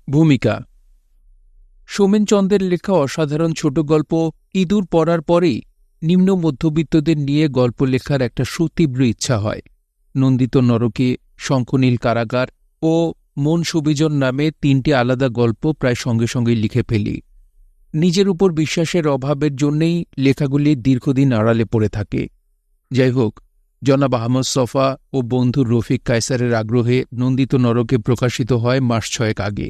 ভূমিকা। সোমেন চন্দের লেখা অসাধারণ ছোট গল্প ইঁদুর পড়ার পরেই নিম্ন মধ্যবিত্তদের নিয়ে গল্প লেখার একটা সুতীব্র ইচ্ছা হয়। নন্দিত নরকে, শঙ্খনীল কারাগার ও মন সুবিজন নামে তিনটি আলাদা গল্প প্রায় সঙ্গে সঙ্গে লিখে ফেলি। নিজের উপর বিশ্বাসের অভাবের জন্যেই লেখাগুলি দীর্ঘদিন আড়ালে পড়ে থাকে। যাই হোক, জনাব আহমদ সফা ও বন্ধু রফিক কায়সারের আগ্রহে নন্দিত নরকে প্রকাশিত হয় মাস 6 আগে।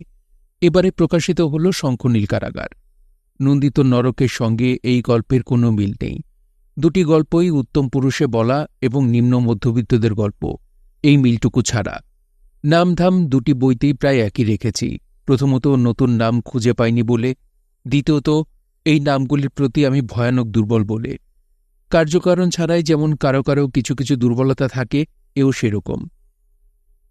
এবারে প্রকাশিত হল শঙ্খনীল কারাগার। নন্দিত নরকের সঙ্গে এই গল্পের কোনো মিল নেই। দুটি গল্পই উত্তম পুরুষে বলা এবং নিম্ন মধ্যবিত্তদের গল্প, এই মিলটুকু ছাড়া। নামধাম দুটি বইতেই প্রায় একই রেখেছি। প্রথমত, নতুন নাম খুঁজে পাইনি বলে। দ্বিতীয়ত, এই নামগুলির প্রতি আমি ভয়ানক দুর্বল বলে। কার্যকারণ ছাড়াই যেমন কারো কারো কিছু কিছু দুর্বলতা থাকে, এও সেরকম।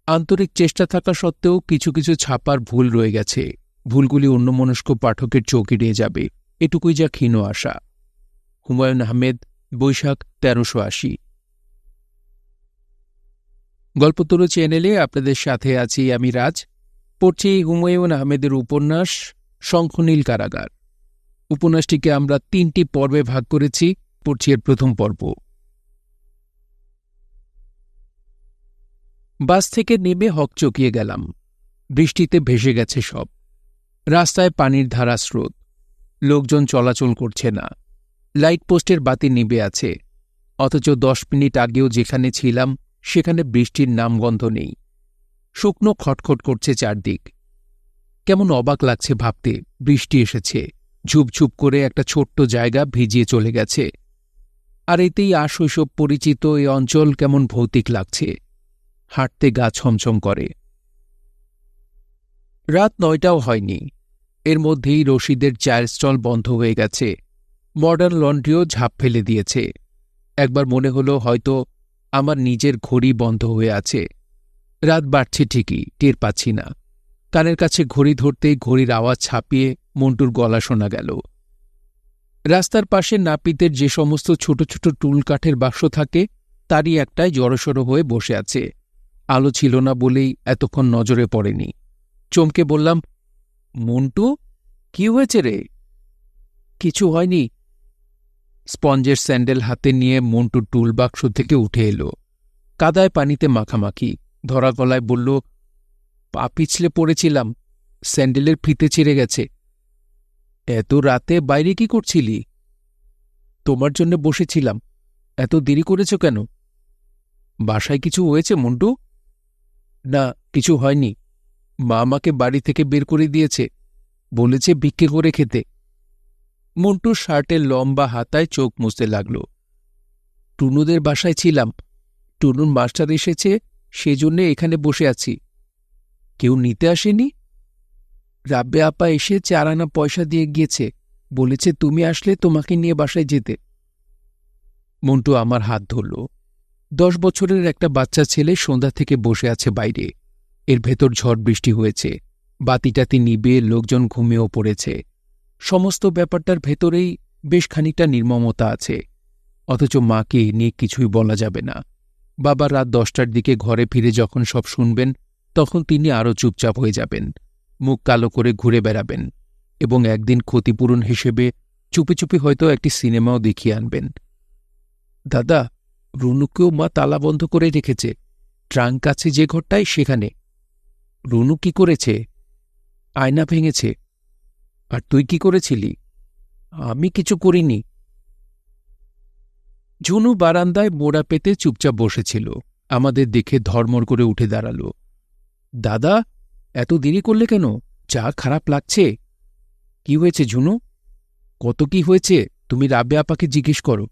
আন্তরিক চেষ্টা থাকা সত্ত্বেও কিছু কিছু ছাপার ভুল রয়ে গেছে। ভুলগুলি অন্যমনস্ক পাঠকের চোখ এড়িয়ে যাবে, এটুকুই যা ক্ষীণ আশা। হুমায়ুন আহমেদ, বৈশাখ ১৩৮০। গল্পতরু চ্যানেলে আপনাদের সাথে আছি আমি রাজ। পড়ছি হুমায়ুন আহমেদের উপন্যাস শঙ্খনীল কারাগার। উপন্যাসটিকে আমরা ৩টি পর্বে ভাগ করেছি। পড়ছি এর প্রথম পর্ব। বাস থেকে নেমে হকচকিয়ে গেলাম। বৃষ্টিতে ভেসে গেছে সব। রাস্তায় পানির ধারা স্রোত। লোকজন চলাচল করছে না। লাইট পোস্টের বাতি নিভে আছে। অথচ 10 মিনিট আগেও যেখানে ছিলাম সেখানে বৃষ্টির নামগন্ধ নেই। শুকনো খটখট করছে চারদিক। কেমন অবাক লাগছে ভাবতে, বৃষ্টি এসেছে, ঝুপঝুপ করে একটা ছোট্ট জায়গা ভিজিয়ে চলে গেছে। আর এতেই আশৈশব পরিচিত এই অঞ্চল কেমন ভৌতিক লাগছে। হাঁটতে গা ছমছম করে। রাত 9টাও হয়নি। এর মধ্যেই রশিদের চায়ের স্টল বন্ধ হয়ে গেছে। মডার্ন লন্ড্রিও ঝাঁপ ফেলে দিয়েছে। একবার মনে হলো হয়তো আমার নিজের ঘড়ি বন্ধ হয়ে আছে। রাত বাড়ছে ঠিকই, টের পাচ্ছি না। কানের কাছে ঘড়ি ধরতেই ঘড়ির আওয়াজ ছাপিয়ে মন্টুর গলা শোনা গেল। রাস্তার পাশে নাপিতের যে সমস্ত ছোট ছোট টুল কাঠের বাক্স থাকে তারই একটায় জড়সড় হয়ে বসে আছে। আলো ছিল না বলেই এতক্ষণ নজরে পড়েনি। চমকে বললাম, মন্টু, কি হয়েছে রে? কিছু হয়নি। স্পঞ্জের স্যান্ডেল হাতে নিয়ে মন্টু টুল বাক্স থেকে উঠে এলো। কাদায় পানিতে মাখামাখি, ধরা গলায় বলল, পা পিছলে পড়েছিলাম, স্যান্ডেলের ফিতে ছিঁড়ে গেছে। এত রাতে বাইরে কি করছিলি? তোমার জন্য বসেছিলাম। এত দেরি করেছ কেন? বাসায় কিছু হয়েছে মন্টু? না, কিছু হয়নি। মা আমাকে বাড়ি থেকে বের করে দিয়েছে, বলেছে ভিক্ষে করে খেতে। মন্টু শার্টের লম্বা হাতায় চোখ মুছতে লাগল। টুনুদের বাসায় ছিলাম। টুনুর মাস্টার এসেছে, সেজন্যে এখানে বসে আছি। কেউ নিতে আসেনি? রাব্বে আপা এসে 4 আনা পয়সা দিয়ে গিয়েছে, বলেছে তুমি আসলে তোমাকে নিয়ে বাসায় যেতে। মন্টু আমার হাত ধরল। 10 বছরের একটা বাচ্চা ছেলে সন্ধ্যা থেকে বসে আছে বাইরে। এর ভেতর ঝড় বৃষ্টি হয়েছে। বাতিটাতি নিবে, লোকজন ঘুমিয়েও পড়েছে। সমস্ত ব্যাপারটার ভেতরেই বেশ খানিকটা নির্মমতা আছে। অথচ মাকে নিয়ে কিছুই বলা যাবে না। বাবা রাত 10টার দিকে ঘরে ফিরে যখন সব শুনবেন, তখন তিনি আরও চুপচাপ হয়ে যাবেন, মুখ কালো করে ঘুরে বেড়াবেন এবং একদিন ক্ষতিপূরণ হিসেবে চুপি চুপি হয়তো একটি সিনেমাও দেখিয়ে আনবেন। দাদা, রুনুকেও মা তালা বন্ধ করে রেখেছে। ট্রাঙ্ক আছে যে ঘরটায়, সেখানে। রুনু কি করেছে? আয়না ভেঙেছে। আর তুই কি করেছিলি? আমি কিছু করিনি। ঝুনু বারান্দায় মোড়া পেতে চুপচাপ বসেছিল। আমাদের দেখে ধর্মড় করে উঠে দাঁড়াল। দাদা, এত দেরি করলে কেন? চা খারাপ লাগছে? কি হয়েছে ঝুনু? কত কি হয়েছে তুমি রাব্বে আপাকে জিজ্ঞেস করো।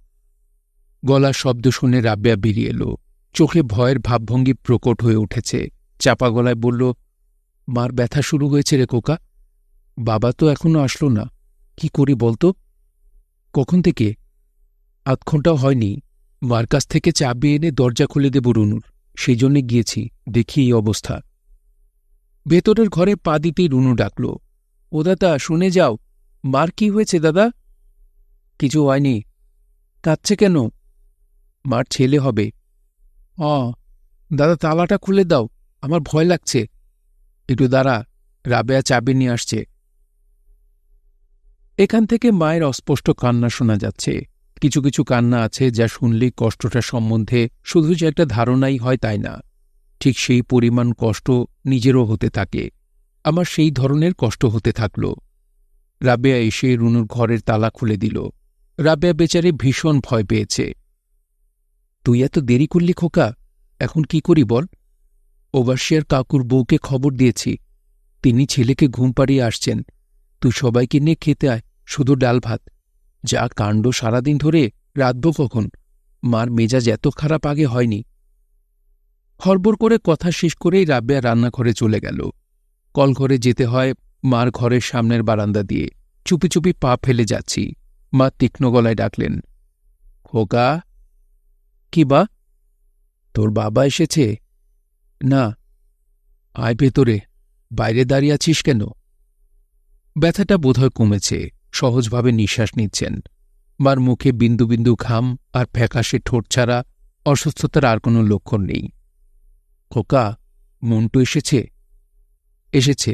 গলার শব্দ শুনে রাব্বেয়া বেরিয়ে এলো। চোখে ভয়ের ভাবভঙ্গি প্রকট হয়ে উঠেছে। চাপা গলায় বলল, মার ব্যথা শুরু হয়েছে রে কোকা। বাবা তো এখনো আসলো না। কি করি বলতো? কখন থেকে? আধ ঘন্টাও হয়নি। মার কাছ থেকে চাবি এনে দরজা খুলে দেব রুনুর, সেই জন্যে গিয়েছি। দেখি এই অবস্থা। ভেতরের ঘরে পা দিতেই রুনু ডাকল, ও দাদা, শুনে যাও। মার কি হয়েছে দাদা? কিছু হয়নি। কাঁদছে কেন? মার ছেলে হবে। দাদা, তালাটা খুলে দাও, আমার ভয় লাগছে। একটু দাঁড়া, রাবেয়া চাবি নিয়ে আসছে। এখান থেকে মায়ের অস্পষ্ট কান্না শোনা যাচ্ছে। কিছু কিছু কান্না আছে যা শুনলেই কষ্টটা সম্বন্ধে শুধু যে একটা ধারণাই হয় তাই না, ঠিক সেই পরিমাণ কষ্ট নিজেরও হতে থাকে। আমার সেই ধরনের কষ্ট হতে থাকল। রাবেয়া এসে রুনুর ঘরের তালা খুলে দিল। রাবেয়া বেচারি ভীষণ ভয় পেয়েছে। তুই এত দেরি করলি খোকা, এখন কি করি বল? ওভারশিয়ার কাকুর বউকে খবর দিয়েছি, তিনি ছেলেকে ঘুম পাড়িয়ে আসছেন। তুই সবাইকে নিয়ে খেতে আয়, শুধু ডাল ভাত। যা কাণ্ড সারাদিন ধরে, রাতব কখন? মার মেজাজ এত খারাপ আগে হয়নি। হড়বড় করে কথা শেষ করেই রাবেয়া রান্নাঘরে চলে গেল। কলঘরে যেতে হয় মার ঘরের সামনের বারান্দা দিয়ে। চুপি চুপি পা ফেলে যাচ্ছি। মা তীক্ষ্ণ গলায় ডাকলেন, খোকা। কি বা? তোর বাবা এসেছে? না। আয় ভেতরে, বাইরে দাঁড়িয়ে আছিস কেন? ব্যথাটা বোধহয় কমেছে, সহজভাবে নিঃশ্বাস নিচ্ছেন। মার মুখে বিন্দু বিন্দু ঘাম আর ফ্যাকাশে ঠোঁট ছাড়া অসুস্থতার আর কোনো লক্ষণ নেই। খোকা, মন্টু এসেছে? এসেছে।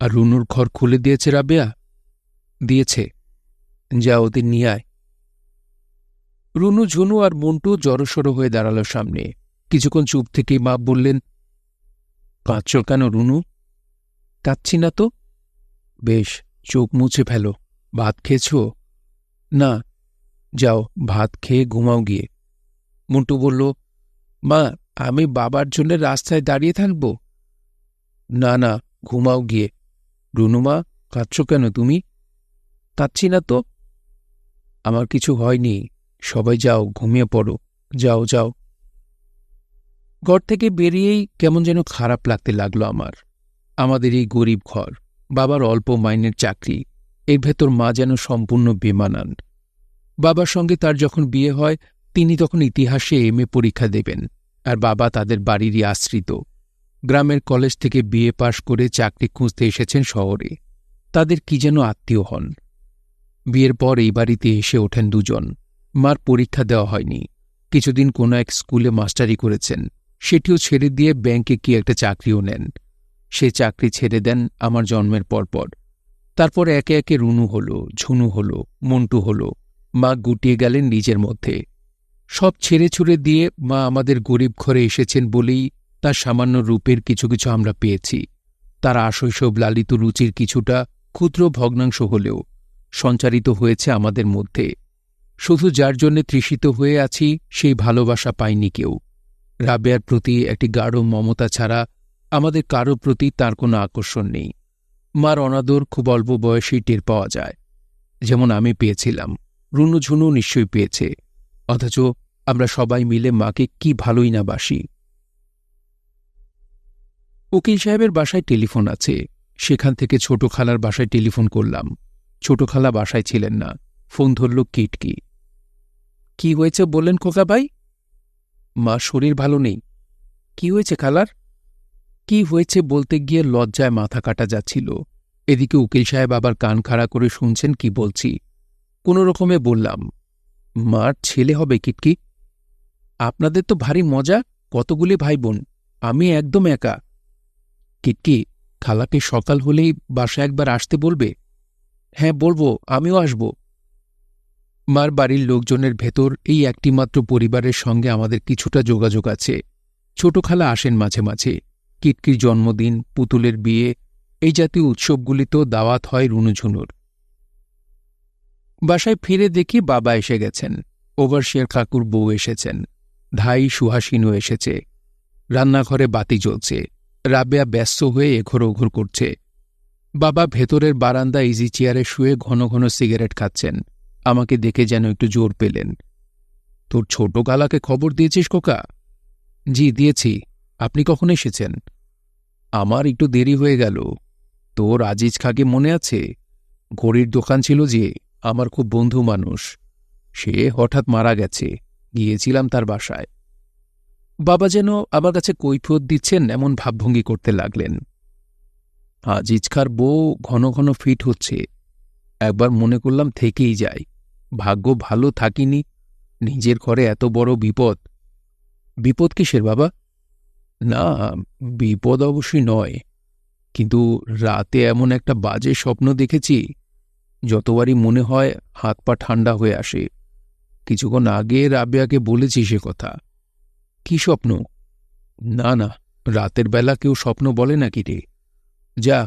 আর রুনুর ঘর খুলে দিয়েছে রাবেয়া? দিয়েছে। যা ওদের নিয়ে আয়। রুনু, ঝুনু আর মন্টু জড়সড় হয়ে দাঁড়াল সামনে। কিছুক্ষণ চুপ থেকেই মা বললেন, কাঁদছ কেন রুনু? কাঁদছি না তো। বেশ, চোখ মুছে ফেলো। ভাত খেয়েছ? না। যাও, ভাত খেয়ে ঘুমাও গিয়ে। মন্টু বলল, মা, আমি বাবার জন্য রাস্তায় দাঁড়িয়ে থাকব? না না, ঘুমাও গিয়ে। রুনুমা, কাঁদছ কেন তুমি? কাঁদছি না তো। আমার কিছু হয়নি, সবাই যাও, ঘুমিয়ে পড়ো। যাও যাও। ঘর থেকে বেরিয়েই কেমন যেন খারাপ লাগতে লাগল আমার। আমাদের এই গরিব ঘর, বাবার অল্প মাইনের চাকরি, এর ভেতর মা যেন সম্পূর্ণ বেমানান। বাবার সঙ্গে তার যখন বিয়ে হয়, তিনি তখন ইতিহাসে এমএ পরীক্ষা দেবেন, আর বাবা তাদের বাড়িরই আশ্রিত। গ্রামের কলেজ থেকে বিএ পাশ করে চাকরি খুঁজতে এসেছেন শহরে। তাদের কি যেন আত্মীয় হন। বিয়ের পর এই বাড়িতে এসে ওঠেন দুজন। মার পরীক্ষা দেওয়া হয়নি। কিছুদিন কোনো এক স্কুলে মাস্টারি করেছেন, সেটিও ছেড়ে দিয়ে ব্যাংকে কি একটা চাকরিও নেন। সে চাকরি ছেড়ে দেন আমার জন্মের পরপর। তারপর একে একে রুনু হল, ঝুনু হল, মন্টু হল। মা গুটিয়ে গেলেন নিজের মধ্যে। সব ছেড়ে ছুড়ে দিয়ে মা আমাদের গরিব ঘরে এসেছেন বলেই তার সামান্য রূপের কিছু কিছু আমরা পেয়েছি। তার আশৈশব লালিত রুচির কিছুটা ক্ষুদ্র ভগ্নাংশ হলেও সঞ্চারিত হয়েছে আমাদের মধ্যে। শুধু যার জন্যে তৃষিত হয়ে আছি সেই ভালোবাসা পায়নি কেউ। রাবেয়ার প্রতি একটি গাঢ় মমতা ছাড়া আমাদের কারো প্রতি তার কোনো আকর্ষণ নেই। মার অনাদর খুব অল্প বয়সেই টের পাওয়া যায়। যেমন আমি পেয়েছিলাম, রুনু ঝুনু নিশ্চয়ই পেয়েছে। অথচ আমরা সবাই মিলে মাকে কি ভালোই না বাসি। উকিল সাহেবের বাসায় টেলিফোন আছে, সেখান থেকে ছোট খালার বাসায় টেলিফোন করলাম। ছোট খালা বাসায় ছিলেন না। ফোন ধরল কিটকি। কি হয়েছে বললেন খোকা ভাই? মা শরীর ভালো নেই। কি হয়েছে খালার? কি হয়েছে বলতে গিয়ে লজ্জায় মাথা কাটা যাচ্ছিল। এদিকে উকিল সাহেব আবার কান খাড়া করে শুনছেন কি বলছি। কোনো রকমে বললাম, মার ছেলে হবে কিটকি। আপনাদের তো ভারী মজা, কতগুলি ভাই বোন, আমি একদম একা। কিটকি, খালাকে সকাল হলেই বাসায় একবার আসতে বলবে। হ্যাঁ বলবো, আমিও আসব। মার বাড়ির লোকজনের ভেতর এই একটিমাত্র পরিবারের সঙ্গে আমাদের কিছুটা যোগাযোগ আছে। ছোট খালা আসেন মাঝে মাঝে। কিটকির জন্মদিন, পুতুলের বিয়ে, এই জাতীয় উৎসবগুলিতেও দাওয়াত হয় রুনুঝুনুর। বাসায় ফিরে দেখি বাবা এসে গেছেন। ওভারশিয়ার কাকুর বউ এসেছেন। ধাই সুহাসিনও এসেছে। রান্নাঘরে বাতি জ্বলছে। রাবেয়া ব্যস্ত হয়ে এঘর ওঘর করছে। বাবা ভেতরের বারান্দা ইজি চেয়ারে শুয়ে ঘন ঘন সিগারেট খাচ্ছেন। আমাকে দেখে যেন একটু জোর পেলেন। তোর ছোট খালাকে খবর দিয়েছিস খোকা? জি দিয়েছি। আপনি কখন এসেছেন? আমার একটু দেরি হয়ে গেল। তোর আজিজ খাকে মনে আছে? ঘড়ির দোকান ছিল যে, আমার খুব বন্ধু মানুষ। সে হঠাৎ মারা গেছে, গিয়েছিলাম তার বাসায়। বাবা যেন আমার কাছে কৈফিয়ত দিচ্ছেন এমন ভাবভঙ্গি করতে লাগলেন। আজিজ খার বউ ঘন ঘন ফিট হচ্ছে। একবার মনে করলাম থেকেই যাই। ভাগ্য ভালো থাকিনি, নিজের ঘরে এত বড় বিপদ। বিপদ কিসের বাবা? না, বিপদ অবশ্যই নয়। কিন্তু রাতে এমন একটা বাজে স্বপ্ন দেখেছি, যতবারই মনে হয় হাত পা ঠান্ডা হয়ে আসে। কিছুক্ষণ আগে রাবেয়াকে বলেছি সে কথা। কি স্বপ্ন? না না, রাতের বেলা কেউ স্বপ্ন বলে নাকি রে? যা,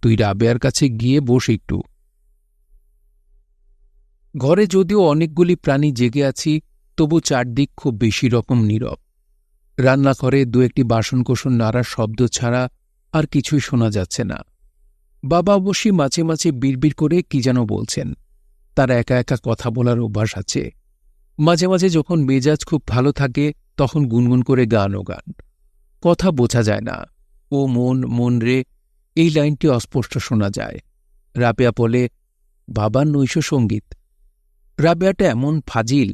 তুই রাবেয়ার কাছে গিয়ে বস একটু। ঘরে যদিও অনেকগুলি প্রাণী জেগে আছি, তবু চারদিক খুব বেশি রকম নীরব। রান্নাঘরে দু একটি বাসনকোসন নাড়ার শব্দ ছাড়া আর কিছুই শোনা যাচ্ছে না। বাবা অবশ্যই মাঝে মাঝে বিড়বিড় করে কি যেন বলছেন। তার একা একা কথা বলার অভ্যাস আছে। মাঝে মাঝে যখন মেজাজ খুব ভালো থাকে তখন গুনগুন করে গান ও গান। কথা বোঝা যায় না। ও মন মন রে, এই লাইনটি অস্পষ্ট শোনা যায়। রাবেয়া বলে, বাবার নৈশ সঙ্গীত। রাবেয়াটা এমন ফাজিল।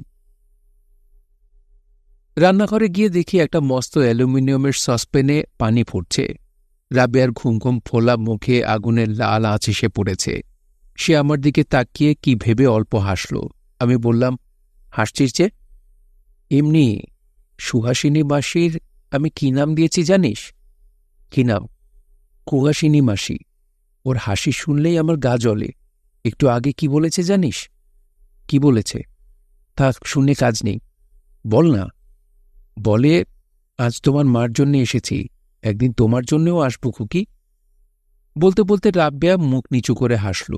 রান্নাঘরে গিয়ে দেখি একটা মস্ত অ্যালুমিনিয়ামের সসপ্যানে পানি ফুটছে। রাবেয়ার ঘুম ঘুম ফোলা মুখে আগুনের লাল আঁচ এসে পড়েছে। সে আমার দিকে তাকিয়ে কি ভেবে অল্প হাসল। আমি বললাম, হাসছিস যে? এমনি। সুহাসিনী মাসির আমি কি নাম দিয়েছি জানিস? কি নাম? কুহাসিনী মাসি। ওর হাসি শুনলেই আমার গা জ্বলে। একটু আগে কি বলেছে জানিস? কি বলেছে? থাক, শুনে কাজ নেই। বল না। বলে, আজ তোমার মার জন্যে এসেছি, একদিন তোমার জন্যেও আসব খুকি। বলতে বলতে রাবেয়া মুখ নিচু করে হাসল।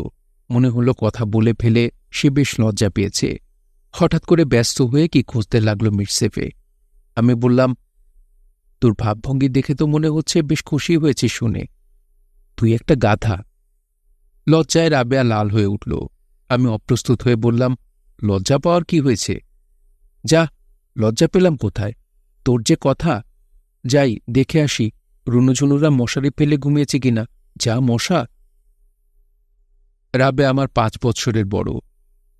মনে হলো কথা বলে ফেলে সে বেশ লজ্জা পেয়েছে। হঠাৎ করে ব্যস্ত হয়ে কি খুঁজতে লাগল মিটসেফে। আমি বললাম, তোর ভাবভঙ্গি দেখে তো মনে হচ্ছে বেশ খুশি হয়েছিস শুনে। তুই একটা গাধা। লজ্জায় রাবেয়া লাল হয়ে উঠল। আমি অপ্রস্তুত হয়ে বললাম, লজ্জা পাওয়ার কি হয়েছে? যা, লজ্জা পেলাম কোথায়? তোর যে কথা। যাই দেখে আসি রুনুঝুনুরা মশারি ফেলে ঘুমিয়েছে কিনা। যা মশা। রাবেয়া আমার 5 বৎসরের বড়।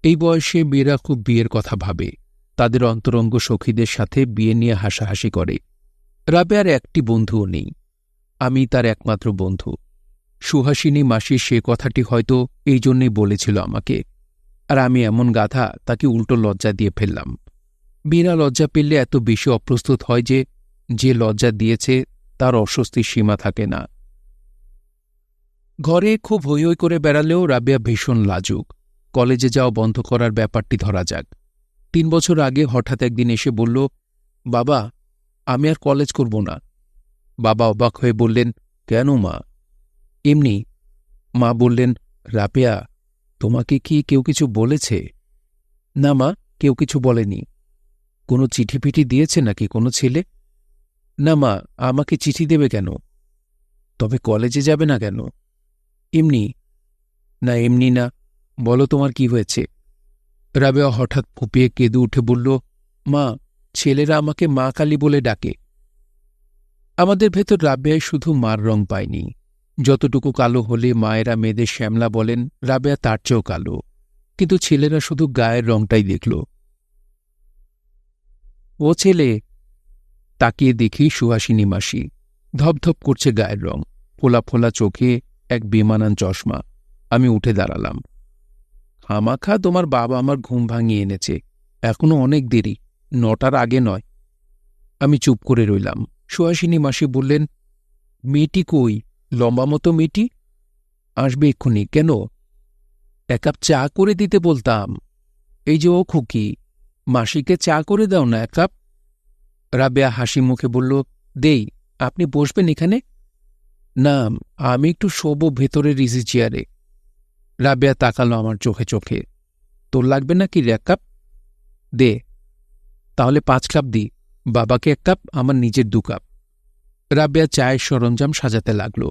এই বয়সে মেয়েরা খুব বিয়ের কথা ভাবে। তাদের অন্তরঙ্গ সখীদের সাথে বিয়ে নিয়ে হাসাহাসি করে। রাবেয়ার একটি বন্ধুও নেই। আমি তার একমাত্র বন্ধু। সুহাসিনী মাসির সে কথাটি হয়তো এই জন্যেই বলেছিল আমাকে। আর আমি এমন গাধা, তাকে উল্টো লজ্জা দিয়ে ফেললাম। মেয়েরা লজ্জা পেলে এত বেশি অপ্রস্তুত হয় যে লজ্জা দিয়েছে তার অস্বস্তির সীমা থাকে না। ঘরে খুব হৈ হৈ করে বেড়ালেও রাবেয়া ভীষণ লাজুক। কলেজে যাওয়া বন্ধ করার ব্যাপারটি ধরা যাক। 3 বছর আগে হঠাৎ একদিন এসে বলল, বাবা, আমি আর কলেজ করব না। বাবা অবাক হয়ে বললেন, কেন মা? এমনি। মা বললেন, রাবেয়া, তোমাকে কি কেউ কিছু বলেছে? না মা, কেউ কিছু বলেনি। কোনো চিঠি পিঠি দিয়েছে নাকি কোনো ছেলে? না মা, আমাকে চিঠি দেবে কেন? তবে কলেজে যাবে না কেন? এমনি। না এমনি না, বলো তোমার কি হয়েছে? রাবেয়া হঠাৎ ফুপিয়ে কেঁদে উঠে বলল, মা, ছেলেরা আমাকে মা কালী বলে ডাকে। আমাদের ভেতর রাবেয়ায় শুধু মার রং পায়নি। যতটুকু কালো হলে মায়েরা মেয়েদের শ্যামলা বলেন, রাবেয়া তার চেয়েও কালো। কিন্তু ছেলেরা শুধু গায়ের রংটাই দেখল। ও ছেলে। তাকিয়ে দেখি সুহাসিনী মাসি। ধপধপ করছে গায়ের রং, ফোলা ফোলা চোখে এক বেমানান চশমা। আমি উঠে দাঁড়ালাম। খামাখা তোমার বাবা আমার ঘুম ভাঙিয়ে এনেছে। এখনো অনেক দেরি, 9টার আগে নয়। আমি চুপ করে রইলাম। সুহাসিনী মাসি বললেন, মেয়েটি কই? লম্বা মতো মেয়েটি? আসবে এক্ষুনি। কেন? 1 কাপ চা করে দিতে বলতাম। এই যে ও খুকি, মাসিকে চা করে দাও না 1 কাপ। রাবেয়া হাসি মুখে বলল, দেই। আপনি বসবেন এখানে? না, আমি একটু শোবো ভেতরের ইজি চেয়ারে। রাবেয়া তাকালো আমার চোখে চোখে। তোর লাগবে নাকি 1 কাপ? দে। তাহলে 5 কাপ দি। বাবাকে 1 কাপ, আমার নিজের 2 কাপ। রাবেয়া চায়ের সরঞ্জাম সাজাতে লাগল।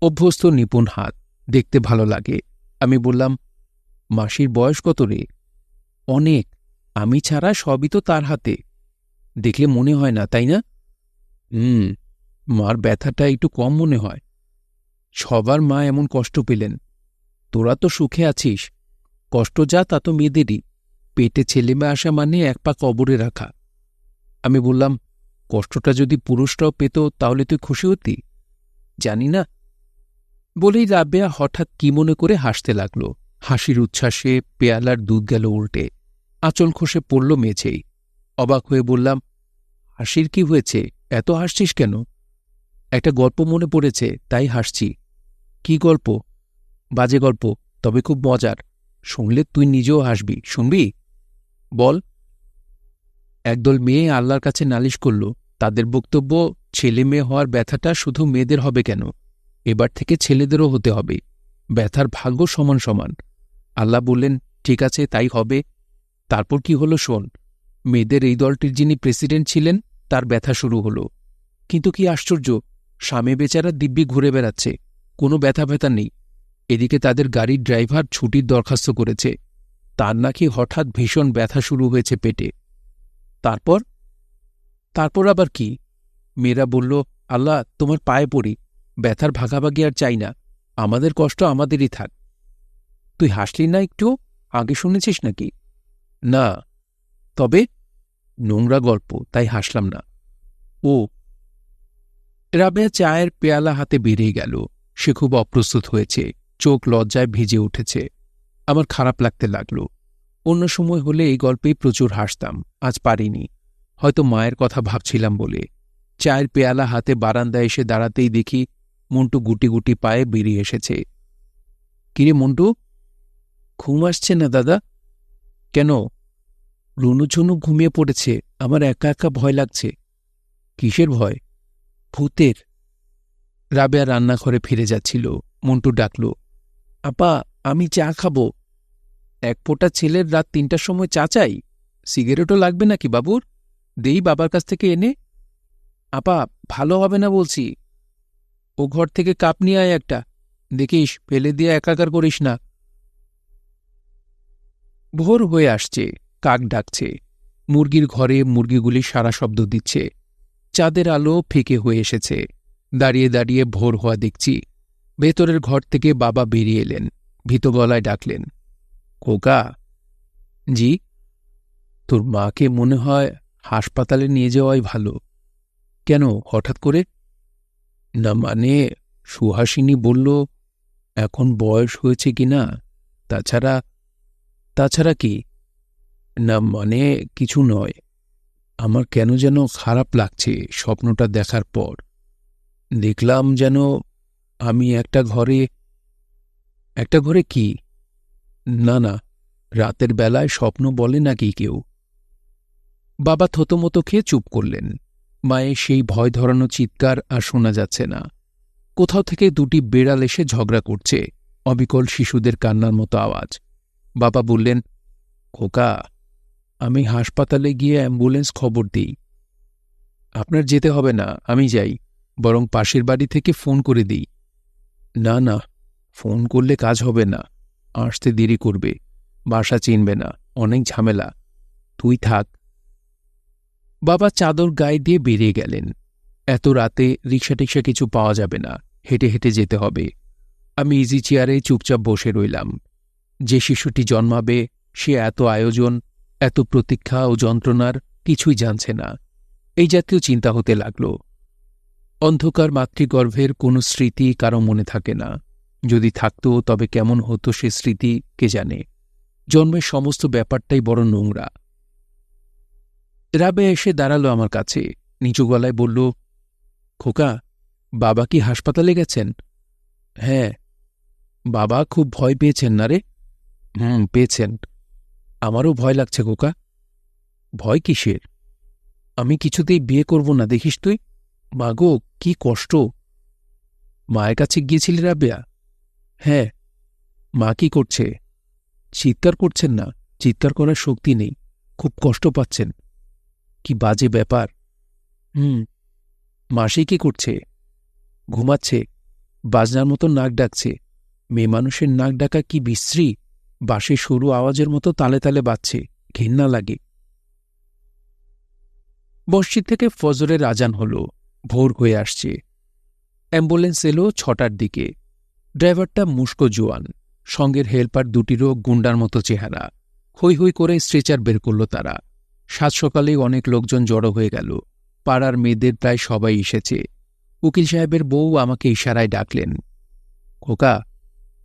অভ্যস্ত নিপুণ হাত, দেখতে ভালো লাগে। আমি বললাম, মাসির বয়স কত রে? অনেক। আমি ছাড়া সবই তো তার হাতে। দেখলে মনে হয় না, তাই না? মার ব্যথাটা একটু কম মনে হয়। সবার মা এমন কষ্ট পেলেন। তোরা তো সুখে আছিস। কষ্ট যা তা তো মেয়েদেরই। পেটে ছেলেমেয়ে আসা মানে 1 পা কবরে রাখা। আমি বললাম, কষ্টটা যদি পুরুষরাও পেত তাহলে তুই খুশি হতি? জানি না। বলেই রাবেয়া হঠাৎ কি মনে করে হাসতে লাগল। হাসির উচ্ছ্বাসে পেয়ালার দুধ গেল উল্টে। আঁচল খসে পড়ল মেঝেই। অবাক হয়ে বললাম, হাসির কি হয়েছে? এত হাসছিস কেন? একটা গল্প মনে পড়েছে, তাই হাসছি। কি গল্প? বাজে গল্প, তবে খুব মজার। শুনলে তুই নিজেও হাসবি। শুনবি? বল। একদল মেয়ে আল্লাহর কাছে নালিশ করল। তাদের বক্তব্য, ছেলে মেয়ে হওয়ার ব্যথাটা শুধু মেয়েদের হবে কেন, এবার থেকে ছেলেদেরও হতে হবে। ব্যথার ভাগ্য সমান সমান। আল্লাহ বললেন, ঠিক আছে, তাই হবে। তারপর কি হলো শোন। মেয়েদের এই দলটির যিনি প্রেসিডেন্ট ছিলেন, তার ব্যথা শুরু হলো। কিন্তু কি আশ্চর্য, স্বামী বেচারা দিব্যি ঘুরে বেড়াচ্ছে, কোনো ব্যথা ব্যথা নেই। এদিকে তাদের গাড়ির ড্রাইভার ছুটির দরখাস্ত করেছে, তার নাকি হঠাৎ ভীষণ ব্যথা শুরু হয়েছে পেটে। তারপর তারপর আবার কি? মেয়েরা বলল, আল্লাহ তোমার পায়ে পড়ি, ব্যথার ভাগাভাগি আর চাই না, আমাদের কষ্ট আমাদেরই থাক। তুই হাসলি না একটু? আগে শুনেছিস নাকি? না। তবে নোংরা গল্প, তাই হাসলাম না। ও। রাবেয়া চায়ের পেয়ালা হাতে বেরিয়ে গেল। সে খুব অপ্রস্তুত হয়েছে, চোখ লজ্জায় ভিজে উঠেছে। আমার খারাপ লাগতে লাগল। অন্য সময় হলে এই গল্পেই প্রচুর হাসতাম, আজ পারিনি। হয়তো মায়ের কথা ভাবছিলাম বলে। চায়ের পেয়ালা হাতে বারান্দায় এসে দাঁড়াতেই দেখি মন্টু গুটি গুটি পায়ে বেরিয়ে এসেছে। কিরে মন্টু, ঘুম আসছে না দাদা? কেন? রুনুঝুনু ঘুমিয়ে পড়েছে, আমার একা একা ভয় লাগছে। কিসের ভয়? ভূতের। রাবেয়া রান্নাঘরে ফিরে যাচ্ছিল। মন্টু ডাকল, আপা, আমি চা খাবো। এক ফোঁটা ছেলের রাত ৩টার সময় চা চাই? সিগারেটও লাগবে নাকি বাবুর? দেই বাবার কাছ থেকে এনে। আপা, ভালো হবে না বলছি। ও ঘর থেকে কাপ নিয়ে আয় একটা, দেখিস ফেলে দিয়ে একাকার করিস না। ভোর হয়ে আসছে, কাক ডাকছে। মুরগির ঘরে মুরগিগুলি সারা শব্দ দিচ্ছে। চাঁদের আলো ফিকে হয়ে এসেছে। দাঁড়িয়ে দাঁড়িয়ে ভোর হওয়া দেখছি। ভেতরের ঘর থেকে বাবা বেরিয়ে এলেন, ভীত গলায় ডাকলেন, খোকা। জি? তোর মাকে মনে হয় হাসপাতালে নিয়ে যাওয়াই ভালো। কেন হঠাৎ করে? না মানে, সুহাসিনী বলল এখন বয়স হয়েছে কিনা। তাছাড়া তাছাড়া কি? না মানে কিছু নয়। আমার কেন যেন খারাপ লাগছে স্বপ্নটা দেখার পর। দেখলাম যেন আমি একটা ঘরে। একটা ঘরে কি? না না, রাতের বেলায় স্বপ্ন বলে নাকি কেউ? বাবা থতমতো খেয়ে চুপ করলেন। মায়ের সেই ভয় ধরানো চিৎকার আর শোনা যাচ্ছে না। কোথাও থেকে দুটি বেড়াল এসে ঝগড়া করছে, অবিকল শিশুদের কান্নার মতো আওয়াজ। বাবা বললেন, খোকা, আমি হাসপাতালে গিয়ে অ্যাম্বুলেন্স খবর দিই। আপনার যেতে হবে না, আমি যাই, বরং পাশের বাড়ি থেকে ফোন করে দিই। না না, ফোন করলে কাজ হবে না, আসতে দেরি করবে, বাসা চিনবে না, অনেক ঝামেলা, তুই থাক। বাবা চাদর গায়ে দিয়ে বেরিয়ে গেলেন। এত রাতে রিক্সা টিক্সা কিছু পাওয়া যাবে না, হেঁটে হেঁটে যেতে হবে। আমি ইজি চেয়ারে চুপচাপ বসে রইলাম। যে শিশুটি জন্মাবে, সে এত আয়োজন, এত প্রতীক্ষা ও যন্ত্রণার কিছুই জানছে না। এই জাতীয় চিন্তা হতে লাগল। অন্ধকার মাতৃগর্ভের কোনো স্মৃতি কারো মনে থাকে না। যদি থাকত তবে কেমন হতো সে স্মৃতি কে জানে। জন্মের সমস্ত ব্যাপারটাই বড় নোংরা। রাবেয়া এসে দাঁড়ালো আমার কাছে, নিচু গলায় বলল, খোকা, বাবা কি হাসপাতালে গেছেন? হ্যাঁ। বাবা খুব ভয় পেয়েছেন না রে? পেয়েছেন। আমারও ভয় লাগছে খোকা। ভয় কিসের? আমি কিছুতেই বিয়ে করব না, দেখিস তুই। মাগো, কি কষ্ট। মায়ের কাছে গিয়েছিলি রাবেয়া? হ্যাঁ। মা কি করছে? চিৎকার করছেন না, চিৎকার করার শক্তি নেই, খুব কষ্ট পাচ্ছেন। কি বাজে ব্যাপার। মাসি কি করছে? ঘুমাচ্ছে, বাজনার মতো নাক ডাকছে। মেয়ে মানুষের নাক ডাকা কি বিশ্রী, বাঁশে সরু আওয়াজের মতো তালে তালে বাজছে, ঘেন্না লাগে। মসজিদ থেকে ফজরের আজান হল, ভোর হয়ে আসছে। অ্যাম্বুলেন্স এলো 6টার দিকে। ড্রাইভারটা মুস্কো জোয়ান, সঙ্গের হেল্পার দুটিরও গুন্ডার মতো চেহারা। হৈ হৈ করে স্ট্রেচার বের করল তারা। সাত সকালেই অনেক লোকজন জড়ো হয়ে গেল। পাড়ার মেয়েদের প্রায় সবাই এসেছে। উকিল সাহেবের বউ আমাকে ইশারায় ডাকলেন, খোকা,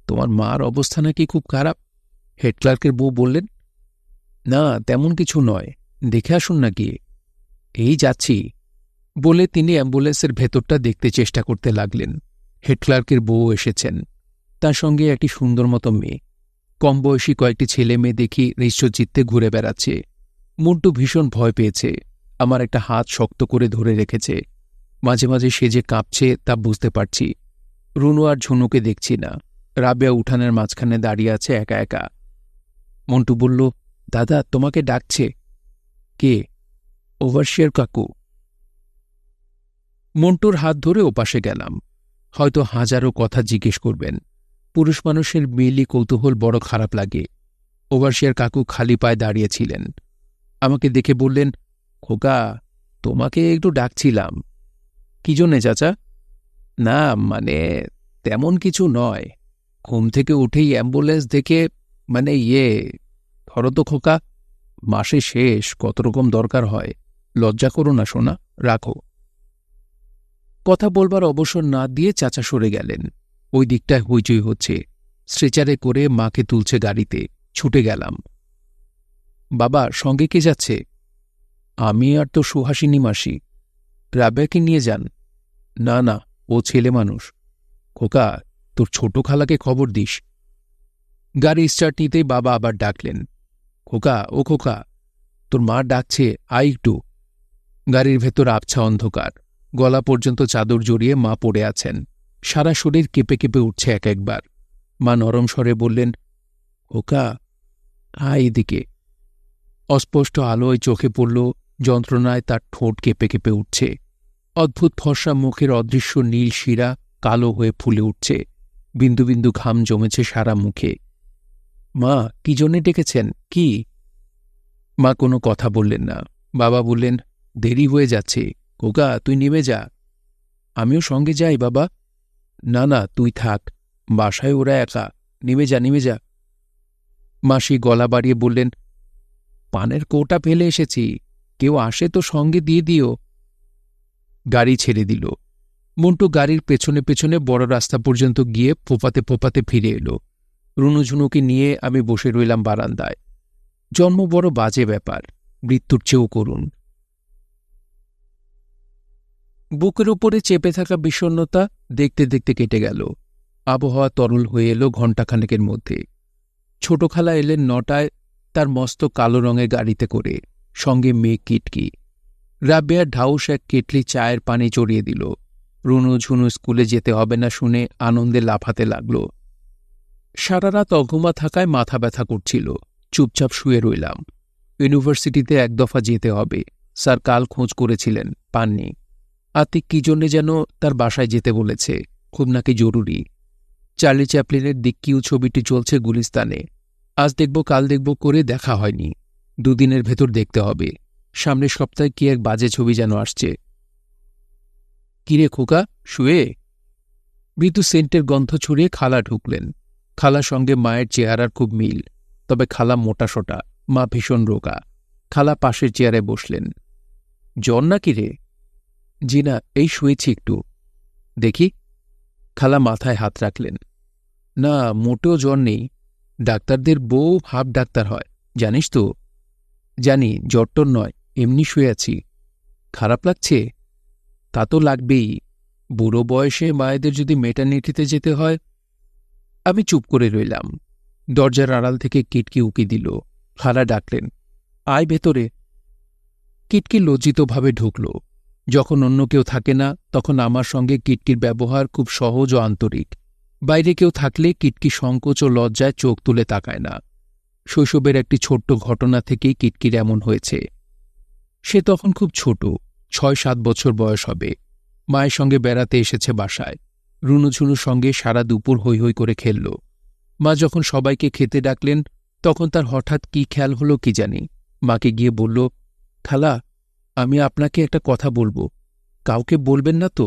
তোমার মার অবস্থা নাকি খুব খারাপ। হেড ক্লার্কের বউ বললেন, না তেমন কিছু নয়, দেখে আসুন না গিয়ে। এই যাচ্ছি বলে তিনি অ্যাম্বুলেন্সের ভেতরটা দেখতে চেষ্টা করতে লাগলেন। হেড ক্লার্কের বউ এসেছেন। তার সঙ্গে একটি সুন্দর মতো মেয়ে। কম বয়সী কয়েকটি ছেলে মেয়ে দেখি হৃষ্টচিত্তে ঘুরে বেড়াচ্ছে। মন্টু ভীষণ ভয় পেয়েছে, আমার একটা হাত শক্ত করে ধরে রেখেছে। মাঝে মাঝে সে যে কাঁপছে তা বুঝতে পারছি। রুনু আর ঝুনুকে দেখছি না। রাবেয়া উঠানের মাঝখানে দাঁড়িয়ে আছে একা একা। মন্টু বলল, দাদা তোমাকে ডাকছে। কে? ওভারশিয়ার কাকু। মন্টুর হাত ধরে ওপাশে গেলাম। হয়তো হাজারো কথা জিজ্ঞেস করবেন। পুরুষ মানুষের মেয়েলি কৌতূহল বড় খারাপ লাগে। ওভারশিয়ার কাকু খালি পায়ে দাঁড়িয়েছিলেন। আমাকে দেখে বললেন, খোকা তোমাকে একটু ডাকছিলাম। কি জন্যে চাচা? না মানে তেমন কিছু নয়। ঘুম থেকে উঠেই অ্যাম্বুলেন্স দেখে ধরো তো খোকা, মাসে শেষ, কত রকম দরকার হয়। লজ্জা করো না সোনা, রাখো। কথা বলবার অবসর না দিয়ে চাচা সরে গেলেন। ওই দিকটায় হইচই হচ্ছে। স্ট্রেচারে করে মাকে তুলছে গাড়িতে। ছুটে গেলাম। বাবা সঙ্গে কে যাচ্ছে? আমি আর তো সুহাসিনী মাসি। রাবেয়াকে নিয়ে যান। না না, ও ছেলে মানুষ। খোকা তোর ছোট খালাকে খবর দিস। গাড়ি স্টার্ট নিতেই বাবা আবার ডাকলেন, খোকা ও খোকা, তোর মা ডাকছে, আয় একটু। গাড়ির ভেতর আবছা অন্ধকার। গলা পর্যন্ত চাদর জড়িয়ে মা পড়ে আছেন। সারা শরীর কেঁপে কেঁপে উঠছে এক একবার। মা নরম স্বরে বললেন, খোকা আয় এদিকে। অস্পষ্ট আলোয় চোখে পড়ল, যন্ত্রণায় তার ঠোঁট কেঁপে কেঁপে উঠছে। অদ্ভুত ফর্সা মুখের অদৃশ্য নীল শিরা কালো হয়ে ফুলে উঠছে। বিন্দু বিন্দু ঘাম জমেছে সারা মুখে। মা কি জন্যে ডেকেছেন? কি? মা কোনো কথা বললেন না। বাবা বললেন, দেরি হয়ে যাচ্ছে, খোকা তুই নেমে যা। আমিও সঙ্গে যাই বাবা। না না তুই থাক, বাসায় ওরা একা, নেমে যা নেমে যা। মাসি গলা বাড়িয়ে বললেন, পানের কৌটা ফেলে এসেছি, কেউ আসে তো সঙ্গে দিয়ে দিও। গাড়ি ছেড়ে দিল। মন্টু গাড়ির পেছনে পেছনে বড় রাস্তা পর্যন্ত গিয়ে ফোপাতে ফোপাতে ফিরে এলো। রুনুঝুনুকে নিয়ে আমি বসে রইলাম বারান্দায়। জন্ম বড় বাজে ব্যাপার, মৃত্যুর চেয়েও করুণ। বুকের উপরে চেপে থাকা বিষণ্ণতা দেখতে দেখতে কেটে গেল। আবহাওয়া তরল হয়ে এলো ঘণ্টাখানেকের মধ্যে। ছোট খালা এলেন 9টায়, তার মস্ত কালো রঙের গাড়িতে করে, সঙ্গে মেয়ে কিটকি। রাবেয়া ঢাউস এক কেটলি চায়ের পানি চড়িয়ে দিল। রুনু ঝুনু স্কুলে যেতে হবে না শুনে আনন্দে লাফাতে লাগল। সারা রাত অঘুমা থাকায় মাথা ব্যথা করছিল। চুপচাপ শুয়ে রইলাম। ইউনিভার্সিটিতে এক দফা যেতে হবে, স্যার কাল খোঁজ করেছিলেন, পাননি। আতিক কি জন্যে যেন তার বাসায় যেতে বলেছে, খুব নাকি জরুরি। চার্লি চ্যাপলিনের দিক্কিউ ছবিটি চলছে গুলিস্তানে। আজ দেখব কাল দেখব করে দেখা হয়নি। 2 দিনের ভেতর দেখতে হবে। সামনের সপ্তাহে কি এক বাজে ছবি যেন আসছে। কিরে খোকা, শুয়ে? মৃদু সেন্টের গন্ধ ছড়িয়ে খালা ঢুকলেন। খালার সঙ্গে মায়ের চেহারার খুব মিল, তবে খালা মোটাসোটা, মা ভীষণ রোগা। খালা পাশের চেয়ারে বসলেন। জ্বর নাকি রে? জি না, এই শুয়েছি একটু। দেখি। খালা মাথায় হাত রাখলেন। না মোটেও জ্বর নেই। ডাক্তারদের বউ হাফ ডাক্তার হয়, জানিস তো? জানি, জ্বরটর নয়, এমনি শুয়ে আছি। খারাপ লাগছে? তা তো লাগবেই। বুড়ো বয়সে মায়েদের যদি মেটার্নিটিতে যেতে হয়। আমি চুপ করে রইলাম। দরজার আড়াল থেকে কিটকি উকি দিল। খালা ডাকলেন, আয় ভেতরে। কিটকি লজ্জিতভাবে ঢুকল। যখন অন্য কেউ থাকে না তখন আমার সঙ্গে কিটকির ব্যবহার খুব সহজ ও আন্তরিক। বাইরে কেউ থাকলে কিটকি সংকোচ ও লজ্জায় চোখ তুলে তাকায় না। শৈশবের একটি ছোট্ট ঘটনা থেকেই কিটকির এমন হয়েছে। সে তখন খুব ছোট, 6-7 বছর বয়স হবে। মায়ের সঙ্গে বেড়াতে এসেছে বাসায়। রুনুঝুনুর সঙ্গে সারা দুপুর হৈ হৈ করে খেলল। মা যখন সবাইকে খেতে ডাকলেন তখন তার হঠাৎ কি খেয়াল হলো কি জানি, মাকে গিয়ে বলল, খালা আমি আপনাকে একটা কথা বলবো, কাউকে বলবেন না তো?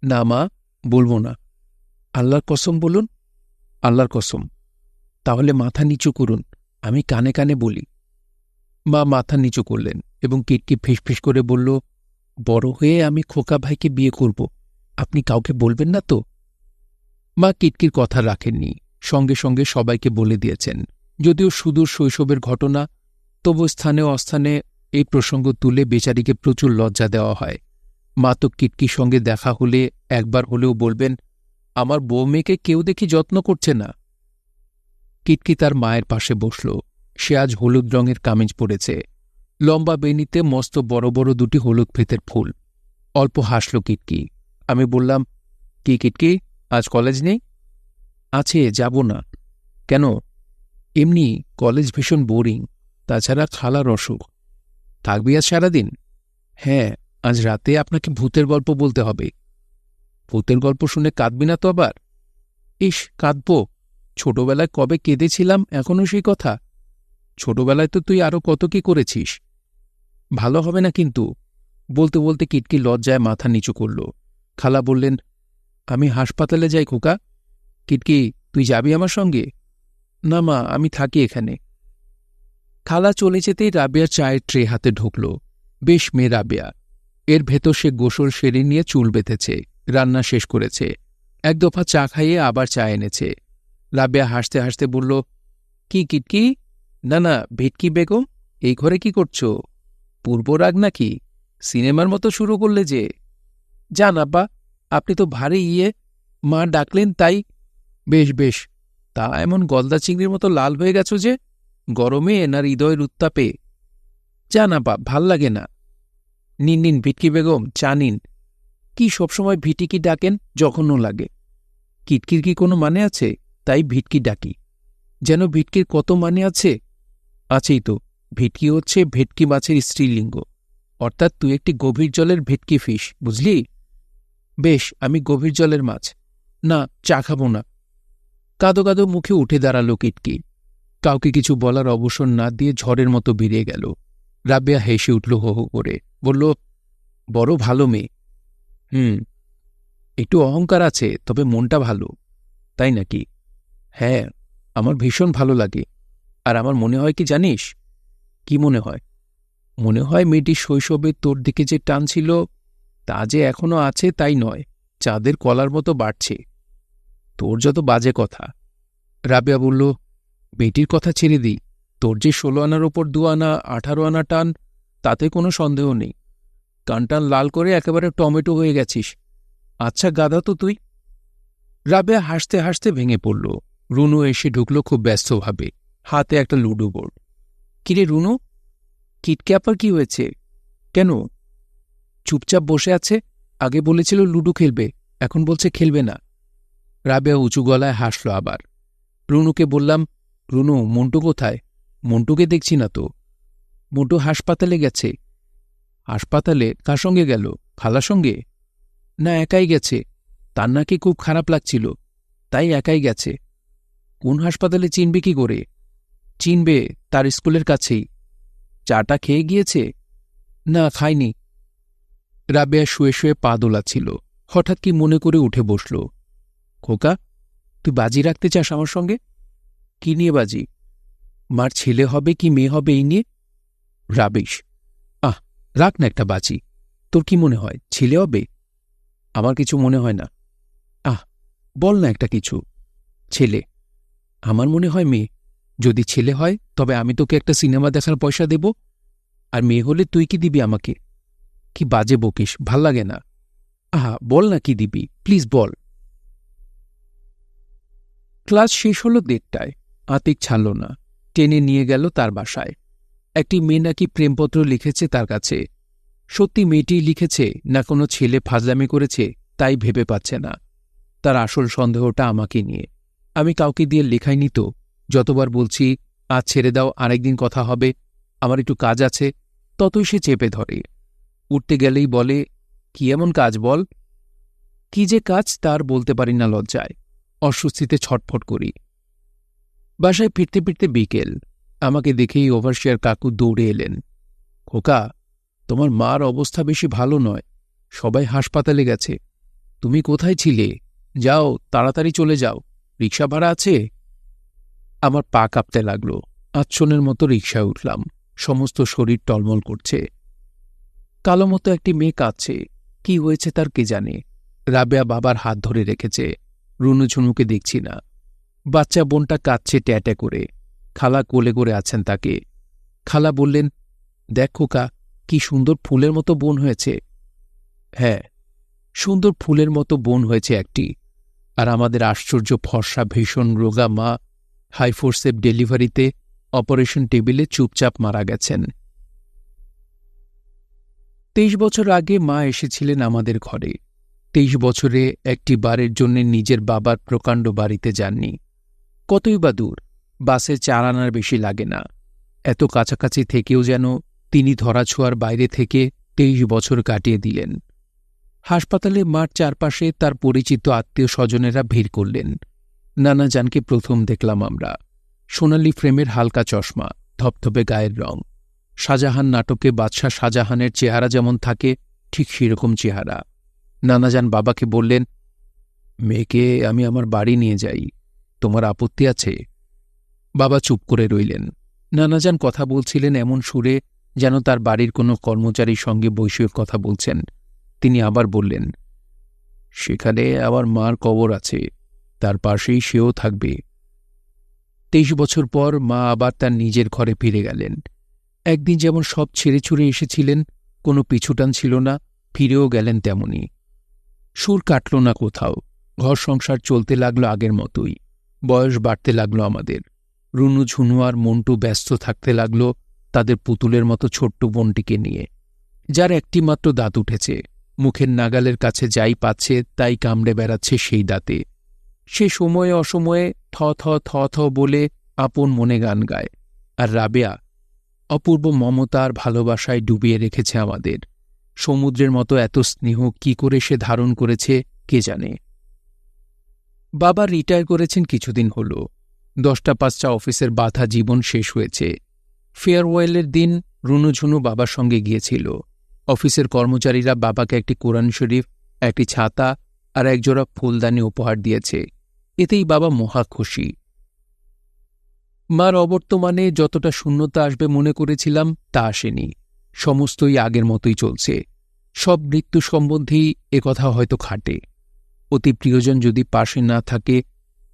না মা, বলবো না। আল্লাহর কসম বলুন। আল্লাহর কসম। তাহলে মাথা নিচু করুন, আমি কানে কানে বলি। মা মাথা নিচু করলেন এবং কিটকি ফিসফিস করে বলল, বড় হয়ে আমি খোকা ভাইকে বিয়ে করব, আপনি কাউকে বলবেন না তো? মা কিটকির কথা রাখেননি, সঙ্গে সঙ্গে সবাইকে বলে দিয়েছেন। যদিও সুদূর শৈশবের ঘটনা, তবু স্থানে অস্থানে এই প্রসঙ্গ তুলে বেচারিকে প্রচুর লজ্জা দেওয়া হয়। মা তো কিটকির সঙ্গে দেখা হলে একবার হলেও বলবেন, আমার বউ মেয়েকে কেউ দেখি যত্ন করছে না। কিটকি তার মায়ের পাশে বসল। সে আজ হলুদ রঙের কামিজ পরেছে, লম্বা বেনিতে মস্ত বড় বড় দুটি হলুদ ফিতের ফুল। অল্প হাসল কিটকি। আমি বললাম, কি কিটকি, আজ কলেজ নেই? আছে, যাব না। কেন? এমনি, কলেজ ভীষণ বোরিং। তাছাড়া খালার অসুখ। থাকবি আজ সারাদিন? হ্যাঁ, আজ রাতে আপনাকে ভূতের গল্প বলতে হবে। ভূতের গল্প শুনে কাঁদবি না তো আবার? ইস, কাঁদব? ছোটবেলায় কবে কেঁদেছিলাম এখনও সেই কথা। ছোটবেলায় তো তুই আরও কত কি করেছিস। ভালো হবে না কিন্তু। বলতে বলতে কিটকি লজ্জায় মাথা নিচু করল। খালা বললেন, আমি হাসপাতালে যাই খোকা। কিটকি, তুই যাবি আমার সঙ্গে? না মা, আমি থাকি এখানে। খালা চলে যেতেই রাবেয়া চায়ের ট্রে হাতে ঢুকল। বেশ মেয়ে রাবেয়া। এর ভেতর সে গোসল সেরে নিয়ে চুল বেঁধেছে, রান্না শেষ করেছে, এক দফা চা খাইয়ে আবার চা এনেছে। রাবেয়া হাসতে হাসতে বলল, কি কিটকি? না না, ভেটকি বেগম, এই ঘরে কি করছ? পূর্ব রাগ নাকি? সিনেমার মতো শুরু করলে যে। যান আব্বা, আপনি তো ভারী মা ডাকলেন তাই। বেশ বেশ, তা এমন গলদা চিংড়ির মতো লাল হয়ে গেছ যে? গরমে না হৃদয়ের উত্তাপে? যান আব্বা, ভাল লাগে না। নিন নিন ভিটকি বেগম, চা নিন। কি সবসময় ভিটিকি ডাকেন? জঘন্য লাগে। কিটকির কি কোনো মানে আছে? তাই ভিটকি ডাকি। যেন ভিটকির কত মানে আছে। আছেই তো। ভিটকি হচ্ছে ভেটকি মাছের স্ত্রীলিঙ্গ। অর্থাৎ তুই একটি গভীর জলের ভেটকি ফিস, বুঝলি? বেশ, আমি গভীর জলের মাছ। না, চা খাব না। কাদো কাদো মুখে উঠে দাঁড়াল কিটকি। কাউকে কিছু বলার অবসর না দিয়ে ঝড়ের মতো বেরিয়ে গেল। রাবেয়া হেসে উঠল হো হো করে, বলল, বড় ভালো মেয়ে। একটু অহংকার আছে, তবে মনটা ভালো। তাই নাকি? হ্যাঁ, আমার ভীষণ ভালো লাগে। আর আমার মনে হয় কি জানিস? কি মনে হয়? মনে হয় মেয়েটির শৈশবে তোর দিকে যে টান ছিল, তা যে এখনো আছে তাই নয়, চাঁদের কলার মতো বাড়ছে। তোর যত বাজে কথা। রাবেয়া বলল, মেয়েটির কথা ছেড়ে দিই। তোর যে 16 আনার ওপর 2 আনা 18 আনা টান, তাতে কোনো সন্দেহ নেই। কানটান লাল করে একেবারে টমেটো হয়ে গেছিস। আচ্ছা গাধা তো তুই। রাবেয়া হাসতে হাসতে ভেঙে পড়ল। রুনু এসে ঢুকল খুব ব্যস্তভাবে, হাতে একটা লুডো বোর্ড। কিরে রুনু, কিটকে আবার কি হয়েছে? কেন? চুপচাপ বসে আছে। আগে বলেছিল লুডো খেলবে, এখন বলছে খেলবে না। রাবেয়া উঁচু গলায় হাসল আবার। রুনুকে বললাম, রুনু, মন্টু কোথায়? মন্টুকে দেখছি না তো। মন্টু হাসপাতালে গেছে। হাসপাতালে কার সঙ্গে গেল? খালার সঙ্গে? না, একাই গেছে। তার নাকি খুব খারাপ লাগছিল, তাই একাই গেছে। কোন হাসপাতালে চিনবে কি করে? চিনবে, তার স্কুলের কাছেই। চাটা খেয়ে গিয়েছে? না, খায়নি। রাবেয়া শুয়ে শুয়ে পা দোলাচ্ছিল। হঠাৎ কি মনে করে উঠে বসল। খোকা, তুই বাজি রাখতে চাস আমার সঙ্গে? কি নিয়ে বাজি? মার ছেলে হবে কি মেয়ে হবে এই নিয়ে। রাবিশ। আহ, রাখ না একটা বাজি। তোর কি মনে হয় ছেলে হবে? আমার কিছু মনে হয় না। আহ, বল না একটা কিছু। ছেলে। আমার মনে হয় মেয়ে। যদি ছেলে হয় তবে আমি তোকে একটা সিনেমা দেখার পয়সা দেব। আর মেয়ে হলে তুই কি দিবি আমাকে? কি বাজে বকিস, ভাল লাগে না। আহা, বল না কি দিবি, প্লিজ বল। ক্লাস শেষ হল 1টায়। আতিক ছাড়ল না, টেনে নিয়ে গেল তার বাসায়। একটি মেয়ে নাকি প্রেমপত্র লিখেছে তার কাছে। সত্যি মেয়েটিই লিখেছে না কোনো ছেলে ফাজলামি করেছে, তাই ভেবে পাচ্ছে না। তার আসল সন্দেহটা আমাকে নিয়ে। আমি কাউকে দিয়ে লেখাইনি তো। যতবার বলছি আজ ছেড়ে দাও, আরেকদিন কথা হবে, আমার একটু কাজ আছে, ততই সে চেপে ধরে। উঠতে গেলেই বলে, কি এমন কাজ বল। কি যে কাজ তার বলতে পারি না লজ্জায়। অস্বস্তিতে ছটফট করি। বাসায় ফিরতে ফিরতে বিকেল। আমাকে দেখেই ওভারশিয়ার কাকু দৌড়ে এলেন। খোকা, তোমার মার অবস্থা বেশি ভালো নয়, সবাই হাসপাতালে গেছে। তুমি কোথায় ছিলে? যাও, তাড়াতাড়ি চলে যাও। রিক্সা ভাড়া আছে? আমার পা কাঁপতে লাগল। আচ্ছনের মতো রিকশায় উঠলাম। সমস্ত শরীর টলমল করছে। কালো মতো একটি মেয়ে কাঁদছে। কি হয়েছে তার কে জানে। রাবেয়া বাবার হাত ধরে রেখেছে। রুনু ঝুনুকে দেখছি না। বাচ্চা বোনটা কাঁদছে ট্যাটে করে। খালা কোলে করে আছেন তাকে। খালা বললেন, দেখ খোকা, কি সুন্দর ফুলের মতো বোন হয়েছে। হ্যাঁ, সুন্দর ফুলের মতো বোন হয়েছে একটি। আর আমাদের আশ্চর্য ফর্সা ভীষণ রোগা মা হাইফোর্সেপ ডেলিভারিতে অপারেশন টেবিলে চুপচাপ মারা গেছেন। 23 বছর আগে মা এসেছিলেন আমাদের ঘরে। 23 বছরে একটি বারের জন্য নিজের বাবার প্রকাণ্ড বাড়িতে যাননি। কতই বা দূর, বাসে 4 আনার বেশি লাগে না। এত কাছাকাছি থেকেও যেন তিনি ধরাছোঁয়ার বাইরে থেকে 23 বছর কাটিয়ে দিলেন। হাসপাতালে মার চারপাশে তার পরিচিত আত্মীয় স্বজনেরা ভিড় করলেন। নানাজানকে প্রথম দেখলাম আমরা। সোনালি ফ্রেমের হালকা চশমা, ধপধপে গায়ের রং। শাহজাহান নাটকে বাদশাহ শাহজাহানের চেহারা যেমন থাকে ঠিক সেরকম চেহারা। নানাজান বাবাকে বললেন, মেয়েকে আমি আমার বাড়ি নিয়ে যাই, তোমার আপত্তি আছে? বাবা চুপ করে রইলেন। নানাজান কথা বলছিলেন এমন সুরে যেন তার বাড়ির কোনো কর্মচারীর সঙ্গে বৈষয়িক কথা বলছেন। তিনি আবার বললেন, সেখানে আমার মার কবর আছে, তার পাশেই সেও থাকবে। 23 বছর পর মা আবার তার নিজের ঘরে ফিরে গেলেন। একদিন যেমন সব ছেড়ে ছুড়ে এসেছিলেন, কোনো পিছুটান ছিল না, ফিরেও গেলেন তেমনি। সুর কাটল না কোথাও। ঘর সংসার চলতে লাগলো আগের মতোই। বয়স বাড়তে লাগলো আমাদের। রুনু, ঝুনু আর মন্টু ব্যস্ত থাকতে লাগল তাদের পুতুলের মতো ছোট্ট বোনটিকে নিয়ে, যার একটি মাত্র দাঁত উঠেছে। মুখের নাগালের কাছে যাই পাচ্ছে তাই কামড়ে বেড়াচ্ছে সেই দাঁতে। সে সময়ে অসময়ে থ থ থ থ বলে আপন মনে গান গায়। আর রাবেয়া অপূর্ব মমতা আর ভালোবাসায় ডুবিয়ে রেখেছে আমাদের। সমুদ্রের মতো এত স্নেহ কি করে সে ধারণ করেছে কে জানে। বাবা রিটায়ার করেছেন কিছুদিন হল। 10টা 5টা অফিসের বাধা জীবন শেষ হয়েছে। ফেয়ারওয়েলের দিন রুনুঝুনু বাবার সঙ্গে গিয়েছিল। অফিসের কর্মচারীরা বাবাকে একটি কোরআন শরীফ, একটি ছাতা আর একজোড়া ফুলদানি উপহার দিয়েছে। এতেই বাবা মহা খুশি। মার অবর্তমানে যতটা শূন্যতা আসবে মনে করেছিলাম তা আসেনি। সমস্তই আগের মতোই চলছে। সব মৃত্যু সম্বন্ধী একথা হয়তো খাটে। অতি প্রিয়জন যদি পাশে না থাকে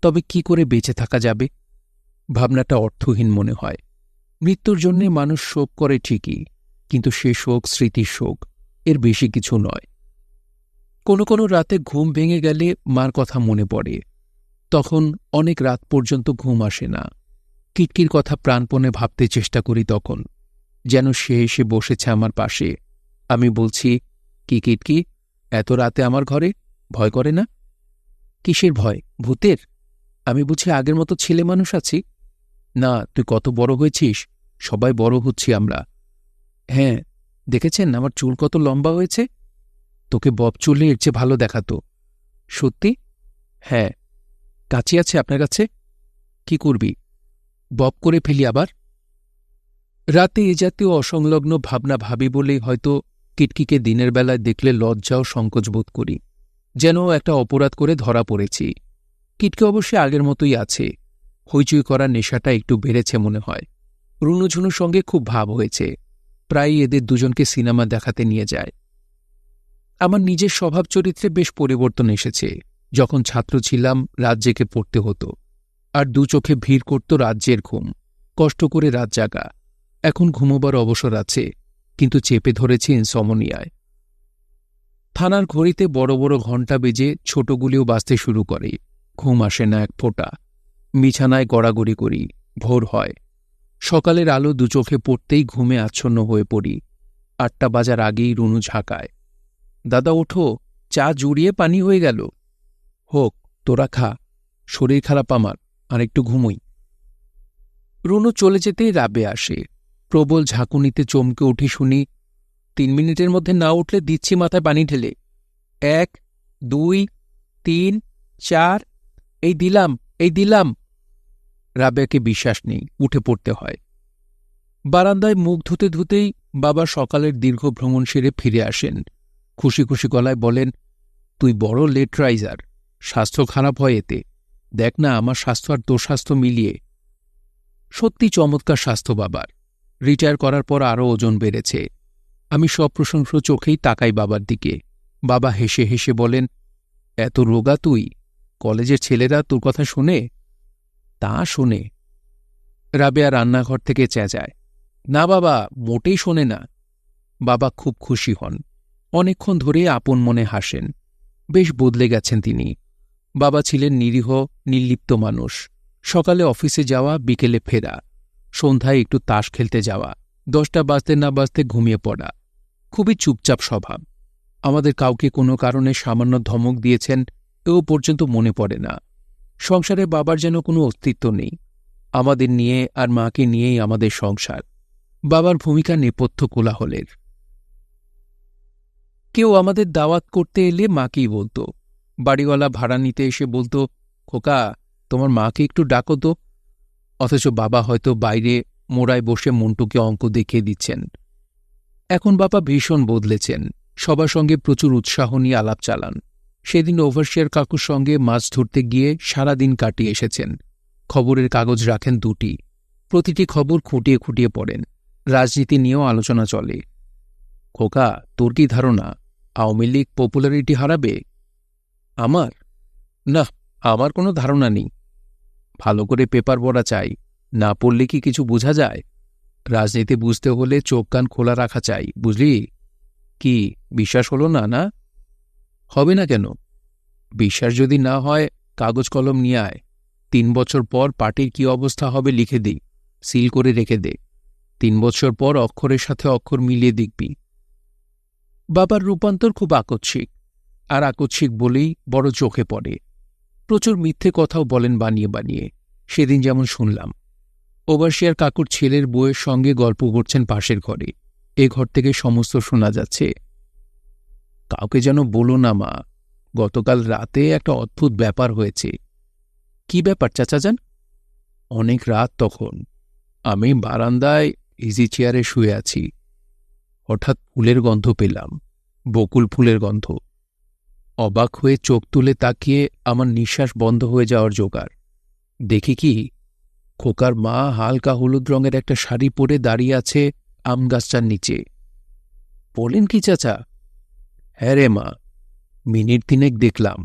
তবে কি করে বেঁচে থাকা যাবে? ভাবনাটা অর্থহীন মনে হয়। মৃত্যুর জন্যে মানুষ শোক করে ঠিকই, কিন্তু সে শোক স্মৃতির শোক, এর বেশি কিছু নয়। কোনো কোনো রাতে ঘুম ভেঙে গেলে মার কথা মনে পড়ে। তখন অনেক রাত পর্যন্ত ঘুম আসে না। কিটকির কথা প্রাণপণে ভাবতে চেষ্টা করি তখন, যেন সে এসে বসেছে আমার পাশে। আমি বলছি, কি কিটকি, এত রাতে আমার ঘরে? ভয় করে না? কিসের ভয়? ভূতের? আমি বুঝি আগের মতো ছেলে মানুষ আছি? না, তুই কত বড় হয়েছিস। সবাই বড় হচ্ছি আমরা। হ্যাঁ, দেখেছেন আমার চুল কত লম্বা হয়েছে? তোকে বব চুলে এর চেয়ে ভালো দেখাতো। সত্যি? হ্যাঁ। কাঁচি আছে আপনার কাছে? কি করবি? বব করে ফেলি আবার। রাতে এ জাতীয় অসংলগ্ন ভাবনা ভাবি বলেই হয়তো কিটকিকে দিনের বেলায় দেখলে লজ্জা ও সংকোচ বোধ করি, যেন একটা অপরাধ করে ধরা পড়েছি। কিটকি অবশ্যই আগের মতোই আছে। হইচই করার নেশাটা একটু বেড়েছে মনে হয়। রুনুঝুনুর সঙ্গে খুব ভাব হয়েছে। প্রায়ই এদের দুজনকে সিনেমা দেখাতে নিয়ে যায়। আমার নিজের স্বভাব চরিত্রে বেশ পরিবর্তন এসেছে। যখন ছাত্র ছিলাম রাত জেগে পড়তে হতো, আর দু চোখে ভিড় করত রাজ্যের ঘুম, কষ্ট করে রাত জাগা। এখন ঘুমোবার অবসর আছে, কিন্তু চেপে ধরেছে ইনসমনিয়ায়। থানার ঘড়িতে বড় বড় ঘণ্টা বেজে ছোটগুলিও বাজতে শুরু করে। ঘুম আসে না এক ফোঁটা। বিছানায় গড়াগড়ি করি। ভোর হয়। সকালের আলো দু চোখে পড়তেই ঘুমে আচ্ছন্ন হয়ে পড়ি। 8টা বাজার আগেই রুনু ঝাঁকায়, দাদা ওঠো, চা জুড়িয়ে পানি হয়ে গেল। হোক, তোরা খা, শরীর খারাপ আমার, আর একটু ঘুমোই। রুনু চলে যেতেই রাবে আসে। প্রবল ঝাঁকুনিতে চমকে উঠি শুনি, 3 মিনিটের মধ্যে না উঠলে দিচ্ছি মাথায় পানি ঢেলে। 1, 2, 3, 4, এই দিলাম, এই দিলাম। রাবেয়াকে বিশ্বাস নেই, উঠে পড়তে হয়। বারান্দায় মুখ ধুতে ধুতেই বাবা সকালের দীর্ঘ ভ্রমণ সেরে ফিরে আসেন। খুশি খুশি গলায় বলেন, তুই বড় লেট রাইজার, স্বাস্থ্য খারাপ হয় এতে। দেখ না আমার স্বাস্থ্য আর তোর স্বাস্থ্য মিলিয়ে। সত্যি চমৎকার স্বাস্থ্য বাবার। রিটায়ার করার পর আরও ওজন বেড়েছে। আমি সপ্রশংস চোখেই তাকাই বাবার দিকে। বাবা হেসে হেসে বলেন, এত রোগা তুই? কলেজের ছেলেরা তোর কথা শোনে? তা শোনে। রাবেয়া রান্নাঘর থেকে চেঁচায়, না বাবা, মোটেই শোনে না। বাবা খুব খুশি হন। অনেকক্ষণ ধরে আপন মনে হাসেন। বেশ বদলে গেছেন তিনি। বাবা ছিলেন নিরীহ, নির্লিপ্ত মানুষ। সকালে অফিসে যাওয়া, বিকেলে ফেরা, সন্ধ্যায় একটু তাস খেলতে যাওয়া, 10টা বাজতে না বাজতে ঘুমিয়ে পড়া। খুবই চুপচাপ স্বভাব। আমাদের কাউকে কোনো কারণে সামান্য ধমক দিয়েছেন এও পর্যন্ত মনে পড়ে না। সংসারে বাবার যেন কোনো অস্তিত্ব নেই। আমাদের নিয়ে আর মাকে নিয়েই আমাদের সংসার। বাবার ভূমিকা নেপথ্য কোলাহলের। কেউ আমাদের দাওয়াত করতে এলে মাকেই বলত। বাড়িওয়ালা ভাড়া নিতে এসে বলত, খোকা, তোমার মাকে একটু ডাকো তো। অথচ বাবা হয়তো বাইরে মোড়ায় বসে মন্টুকে অঙ্ক দেখিয়ে দিচ্ছেন। এখন বাবা ভীষণ বদলেছেন। সবার সঙ্গে প্রচুর উৎসাহ নিয়ে আলাপ চালান। সেদিন ওভারসিয়ার কাকুর সঙ্গে মাছ ধরতে গিয়ে সারাদিন কাটিয়ে এসেছেন। খবরের কাগজ রাখেন 2টি। প্রতিটি খবর খুঁটিয়ে খুঁটিয়ে পড়েন। রাজনীতি নিয়েও আলোচনা চলে। খোকা, তোর কি ধারণা আওয়ামী লীগ পপুলারিটি হারাবে? আমার? না, আমার কোনো ধারণা নেই। ভালো করে পেপার পড়া চাই। না পড়লে কি কিছু বোঝা যায়? রাজনীতি বুঝতে হলে চোখ কান খোলা রাখা চাই, বুঝলি? কি বিশ্বাস হলো না? না হবে না কেন? বিশ্বাস যদি না হয় কাগজ কলম নিয়ে আয়। 3 বছর পর পার্টির কি অবস্থা হবে লিখে দিই, সিল করে রেখে দে। 3 বছর পর অক্ষরের সাথে অক্ষর মিলিয়ে দেখবি। বাবার রূপান্তর খুব আকস্মিক, আর আকস্মিক বলেই বড় চোখে পড়ে। প্রচুর মিথ্যে কথাও বলেন বানিয়ে বানিয়ে। সেদিন যেমন শুনলাম, ওভারসিয়ার কাকুর ছেলের বউয়ের সঙ্গে গল্প করছেন পাশের ঘরে। এ ঘর থেকে সমস্ত শোনা যাচ্ছে। কাউকে যেন বলো না মা, গতকাল রাতে একটা অদ্ভুত ব্যাপার হয়েছে। কি ব্যাপার চাচাজান? অনেক রাত তখন। আমি বারান্দায় ইজি চেয়ারে শুয়ে আছি। হঠাৎ ফুলের গন্ধ পেলাম, বকুল ফুলের গন্ধ। অবাক হয়ে চোখ তুলে তাকিয়ে আমার নিঃশ্বাস বন্ধ হয়ে যাওয়ার জোগাড়। দেখি কি, খোকার মা হালকা হলুদ রঙের একটা শাড়ি পরে দাঁড়িয়ে আছে আম গাছটার নিচে। বলেন কি চাচা? হ্যাঁ রে মা, মিনিট 3 দেখলাম।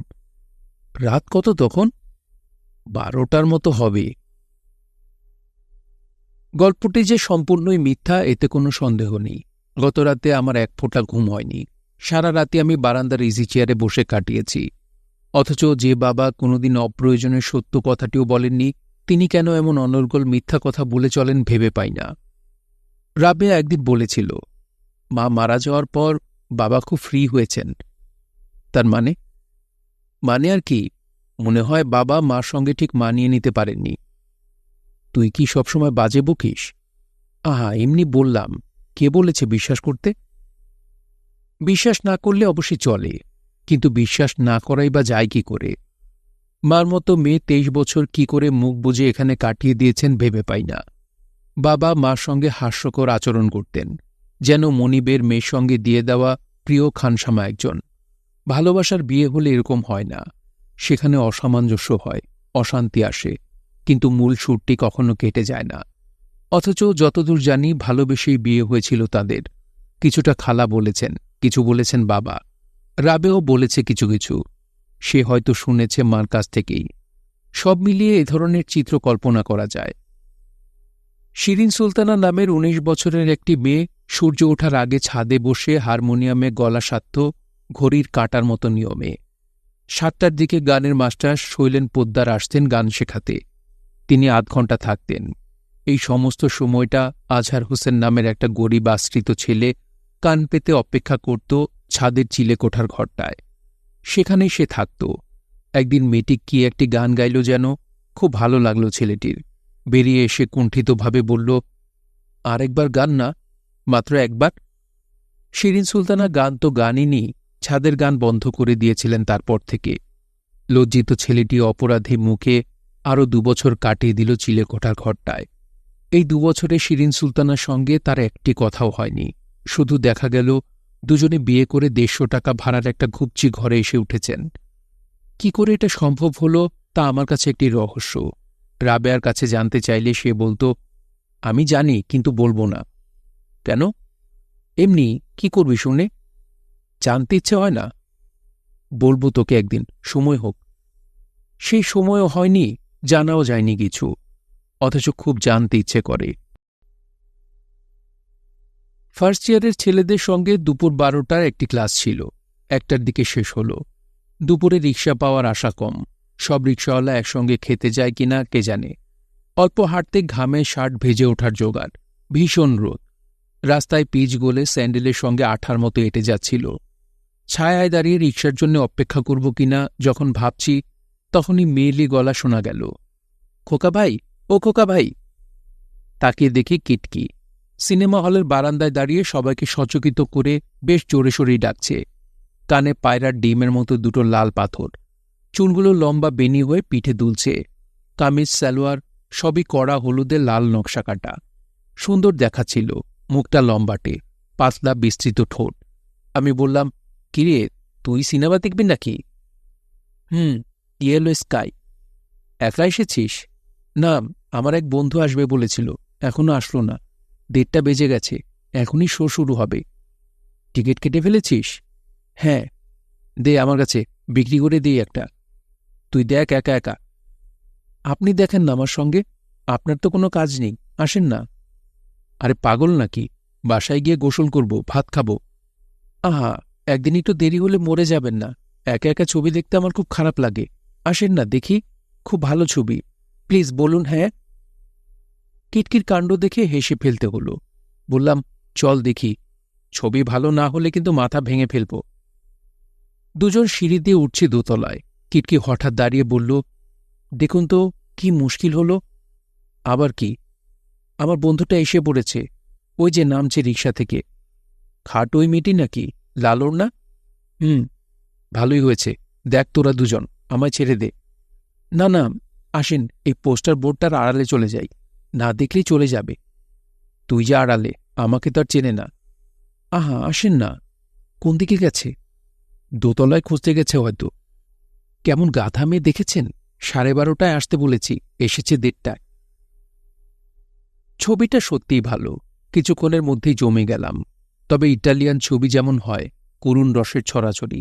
রাত কত তখন? 12টার মতো হবে। গল্পটি যে সম্পূর্ণই মিথ্যা এতে কোনো সন্দেহ নেই। গতরাতে আমার এক ফোঁটা ঘুম হয়নি। সারা রাতে আমি বারান্দার ইজি চেয়ারে বসে কাটিয়েছি। অথচ যে বাবা কোনোদিন অপ্রয়োজনের সত্য কথাটিও বলেননি, তিনি কেন এমন অনর্গল মিথ্যা কথা বলে চলেন ভেবে পাই না। রাবেয়া একদিন বলেছিল, মা মারা যাওয়ার পর বাবা খুব ফ্রি হয়েছেন। তার মানে? মানে আর কি, মনে হয় বাবা মার সঙ্গে ঠিক মানিয়ে নিতে পারেননি। তুই কি সবসময় বাজে বকিস? আহা, এমনি বললাম। কে বলেছে বিশ্বাস করতে? বিশ্বাস না করলে অবশ্যই চলে, কিন্তু বিশ্বাস না করাই বা যায় কি করে? মার মতো মেয়ে 23 বছর কি করে মুখ বুজে এখানে কাটিয়ে দিয়েছেন ভেবে পাই না। বাবা মার সঙ্গে হাস্যকর আচরণ করতেন, যেন মনিবের মেয়ের সঙ্গে দিয়ে দেওয়া প্রিয় খানসামা একজন। ভালোবাসার বিয়ে হলে এরকম হয় না। সেখানে অসামঞ্জস্য হয়, অশান্তি আসে, কিন্তু মূল সুরটি কখনো কেটে যায় না। অথচ যতদূর জানি ভালোবেসেই বিয়ে হয়েছিল তাদের। কিছুটা খালা বলেছেন, কিছু বলেছেন বাবা। রাবেও বলেছে কিছু কিছু। সে হয়তো শুনেছে মার কাছ থেকেই। সব মিলিয়ে এ ধরনের চিত্র কল্পনা করা যায়। শিরিন সুলতানা নামের 19 বছরের একটি মেয়ে সূর্য ওঠার আগে ছাদে বসে হারমোনিয়ামে গলা সাধ্য, ঘড়ির কাঁটার মতো নিয়মে। 7টার দিকে গানের মাস্টার শৈলেন পোদ্দার আসতেন গান শেখাতে। তিনি আধ ঘণ্টা থাকতেন। এই সমস্ত সময়টা আজহার হোসেন নামের একটা গরিব আশ্রিত ছেলে কান পেতে অপেক্ষা করত ছাদের চিলেকোঠার ঘরটায়। সেখানেই সে থাকত। একদিন মেয়েটি কি একটি গান গাইল যেন, খুব ভালো লাগল ছেলেটির। বেরিয়ে এসে কুণ্ঠিতভাবে বলল, আরেকবার গান না, মাত্র একবার। শিরিন সুলতানা গান তো গানইনি, ছাদের গান বন্ধ করে দিয়েছিলেন তারপর থেকে। লজ্জিত ছেলেটি অপরাধী মুখে আরও 2 বছর কাটিয়ে দিল চিলেকোঠার ঘরটায়। এই 2 বছরে শিরিন সুলতানার সঙ্গে তার একটি কথাও হয়নি। শুধু দেখা গেল দুজনে বিয়ে করে 150 টাকা ভাড়ার একটা ঘুপচি ঘরে এসে উঠেছেন। কি করে এটা সম্ভব হলো তা আমার কাছে একটি রহস্য। রাবেয়ার কাছে জানতে চাইলে সে বলত, আমি জানি কিন্তু বলবো না। কেন? এমনি। কি করবি শুনে? জানতে ইচ্ছে হয় না? বলবো তোকে একদিন, সময় হোক। সেই সময়ও হয়নি, জানাও যায়নি কিছু, অথচ খুব জানতে ইচ্ছে করে। ফার্স্ট ইয়ারের ছেলেদের সঙ্গে দুপুর 12টার একটি ক্লাস ছিল। 1টার দিকে শেষ হল। দুপুরে রিকশা পাওয়ার আশা কম। সব রিকশাওয়ালা একসঙ্গে খেতে যায় কিনা কে জানে। অল্প হাঁটতে ঘামে শার্ট ভেজে ওঠার জোগাড়। ভীষণ রোদ। রাস্তায় পিচ গলে স্যান্ডেলের সঙ্গে আঠার মতো এঁটে যাচ্ছিল। ছায়ায় দাঁড়িয়ে রিকশার জন্য অপেক্ষা করব কিনা যখন ভাবছি, তখনই মেয়েলি গলা শোনা গেল, খোকা ভাই, ও খোকা ভাই। তাকিয়ে দেখি কিটকি সিনেমা হলের বারান্দায় দাঁড়িয়ে সবাইকে সচকিত করে বেশ জোরে সোরেই ডাকছে। কানে পায়রার ডিমের মতো দুটো লাল পাথর, চুলগুলো লম্বা বেনি হয়ে পিঠে দুলছে। কামিজ সালোয়ার সবই কড়া হলুদে লাল নকশা কাটা। সুন্দর দেখাচ্ছিল, মুখটা লম্বাটে, পাতলা বিস্তৃত ঠোঁট। আমি বললাম, কিরে, তুই সিনেমা দেখবি নাকি? Yellow sky. একলা এসেছিস? না, আমার এক বন্ধু আসবে বলেছিল, এখনো আসলো না। 1:30 বেজে গেছে, এখনই শো শুরু হবে। টিকিট কেটে ফেলেছিস? হ্যাঁ। দে আমার কাছে, বিক্রি করে দিই একটা। তুই দেখ একা একা। আপনি দেখেন না আমার সঙ্গে, আপনার তো কোনো কাজ নেই, আসেন না। আরে পাগল নাকি? বাসায় গিয়ে গোসল করব, ভাত খাবো। আহা, একদিনই তো দেরি হলে মরে যাবেন না। একা একা ছবি দেখতে আমার খুব খারাপ লাগে। আসেন না দেখি, খুব ভালো ছবি, প্লিজ বলুন হ্যাঁ। কিটকির কাণ্ড দেখে হেসে ফেলতে হলো। বললাম, চল দেখি। ছবি ভালো না হলে কিন্তু মাথা ভেঙে ফেলব। দুজন সিঁড়ি দিয়ে উঠছে দোতলায়। কিটকি হঠাৎ দাঁড়িয়ে বলল, দেখুন তো কি মুশকিল হলো। আবার কি? আমার বন্ধুটা এসে পড়েছে, ওই যে নামছে রিকশা থেকে। খাট ওই মেয়েটি নাকি, লালোর না? ভালোই হয়েছে। দেখ তোরা দুজন, আমায় ছেড়ে দে। না না, আসেন, এই পোস্টার বোর্ডটার আড়ালে চলে যাই, না দেখলেই চলে যাবে। তুই যে আড়ালে, আমাকে তো আর চেনে না। আহা, আসেন না। কোন দিকে গেছে? দোতলায় খুঁজতে গেছে হয়তো। কেমন গাধা মেয়ে দেখেছেন? 12:30টায় আসতে বলেছি, এসেছে 1:30টায়। ছবিটা সত্যিই ভালো। কিছুক্ষণের মধ্যেই জমে গেলাম। তবে ইটালিয়ান ছবি যেমন হয়, করুণ রসের ছড়াছড়ি।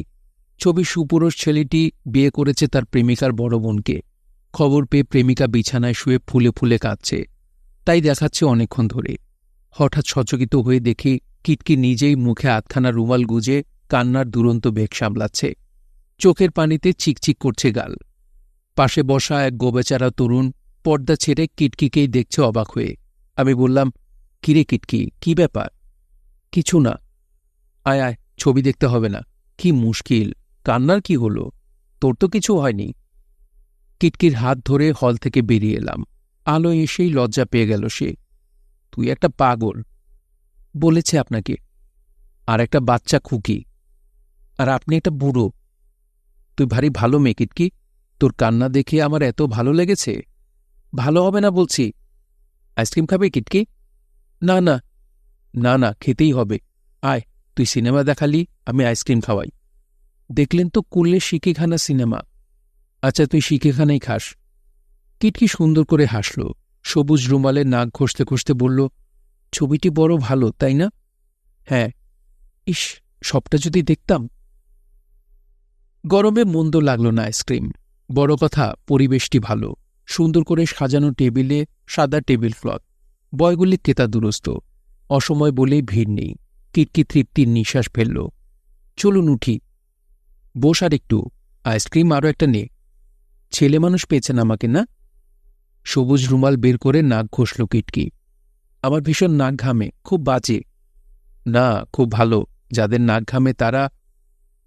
ছবির সুপুরুষ ছেলেটি বিয়ে করেছে তার প্রেমিকার বড় বোনকে। খবর পেয়ে প্রেমিকা বিছানায় শুয়ে ফুলে ফুলে কাঁদছে, তাই দেখাচ্ছে অনেকক্ষণ ধরে। হঠাৎ সচকিত হয়ে দেখি কিটকি নিজেই মুখে আধখানা রুমাল গুজে কান্নার দুরন্ত বেগ সামলাচ্ছে। চোখের পানিতে চিকচিক করছে গাল। পাশে বসা এক গোবেচারা তরুণ পর্দা ছেড়ে কিটকিকেই দেখছে অবাক হয়ে। আমি বললাম, কিরে কিটকি, কি ব্যাপার? কিছু না। আয় আয়, ছবি দেখতে হবে না। কি মুশকিল, কান্নার কি হলো? তোর তো কিছু হয়নি। কিটকির হাত ধরে হল থেকে বেরিয়ে এলাম। আলো এসেই লজ্জা পেয়ে গেল সে। তুই একটা পাগল। বলেছে আপনাকে? আর একটা বাচ্চা খুকি। আর আপনি একটা বুড়ো। তুই ভারী ভালো মেয়ে কিটকি, তোর কান্না দেখে আমার এত ভালো লেগেছে। ভালো হবে না বলছি। আইসক্রিম খাবে কিটকি? না না। না না, খেতেই হবে। আয়, তুই সিনেমা দেখালি, আমি আইসক্রিম খাওয়াই। দেখলেন তো কুল্লে শিকিখানা সিনেমা। আচ্ছা, তুই শিকিখানাই খাস। কিটকি সুন্দর করে হাসল। সবুজ রুমালে নাক ঘষতে ঘষতে বলল, ছবিটি বড় ভালো, তাই না? হ্যাঁ। ইস, সবটা যদি দেখতাম। গরমে মন্দ লাগল না আইসক্রিম। বড় কথা, পরিবেশটি ভালো। সুন্দর করে সাজানো টেবিলে সাদা টেবিল ক্লথ, বয়গুলি কেতা দুরস্ত। অসময় বলেই ভিড় নেই। কিটকি তৃপ্তির নিঃশ্বাস ফেলল। চলুন উঠি। বস আর একটু, আইসক্রিম আরও একটা নে। ছেলে মানুষ পেয়েছেন আমাকে না? সবুজ রুমাল বের করে নাক ঘষল কিটকি। আমার ভীষণ নাক ঘামে, খুব বাজে। না, খুব ভালো। যাদের নাক ঘামে তারা।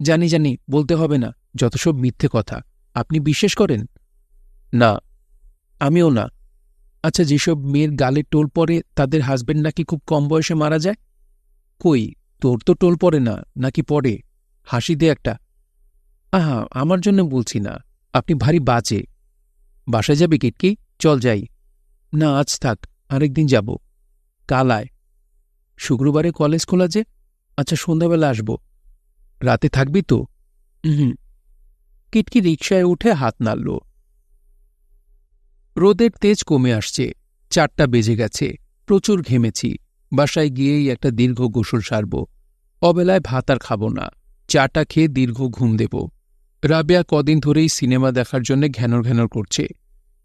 জানি জানি, বলতে হবে না, যত সব মিথ্যে কথা। আপনি বিশ্বাস করেন? না। আমিও না। আচ্ছা, যেসব মেয়ের গালে টোল পড়ে তাদের হাজবেন্ড নাকি খুব কম বয়সে মারা যায়। কই, তোর তো টোল পড়ে না, নাকি পড়ে? হাসি দে একটা। আহা, আমার জন্য বলছি না, আপনি ভারী বাজে। বাসায় যাবে কিটকি? চল যাই। না, আজ থাক, আরেকদিন যাব। কাল আয়। শুক্রবারে কলেজ খোলা যে। আচ্ছা, সন্ধ্যাবেলা আসব। রাতে থাকবি তো? হুম। কিটকি রিকশায় উঠে হাত নাড়ল। রোদের তেজ কমে আসছে। 4টা বেজে গেছে। প্রচুর ঘেমেছি। বাসায় গিয়েই একটা দীর্ঘ গোসল সারব। অবেলায় ভাত আর খাব না, চাটা খেয়ে দীর্ঘ ঘুম দেব। রাবেয়া কদিন ধরেই সিনেমা দেখার জন্য ঘ্যানর ঘ্যানর করছে।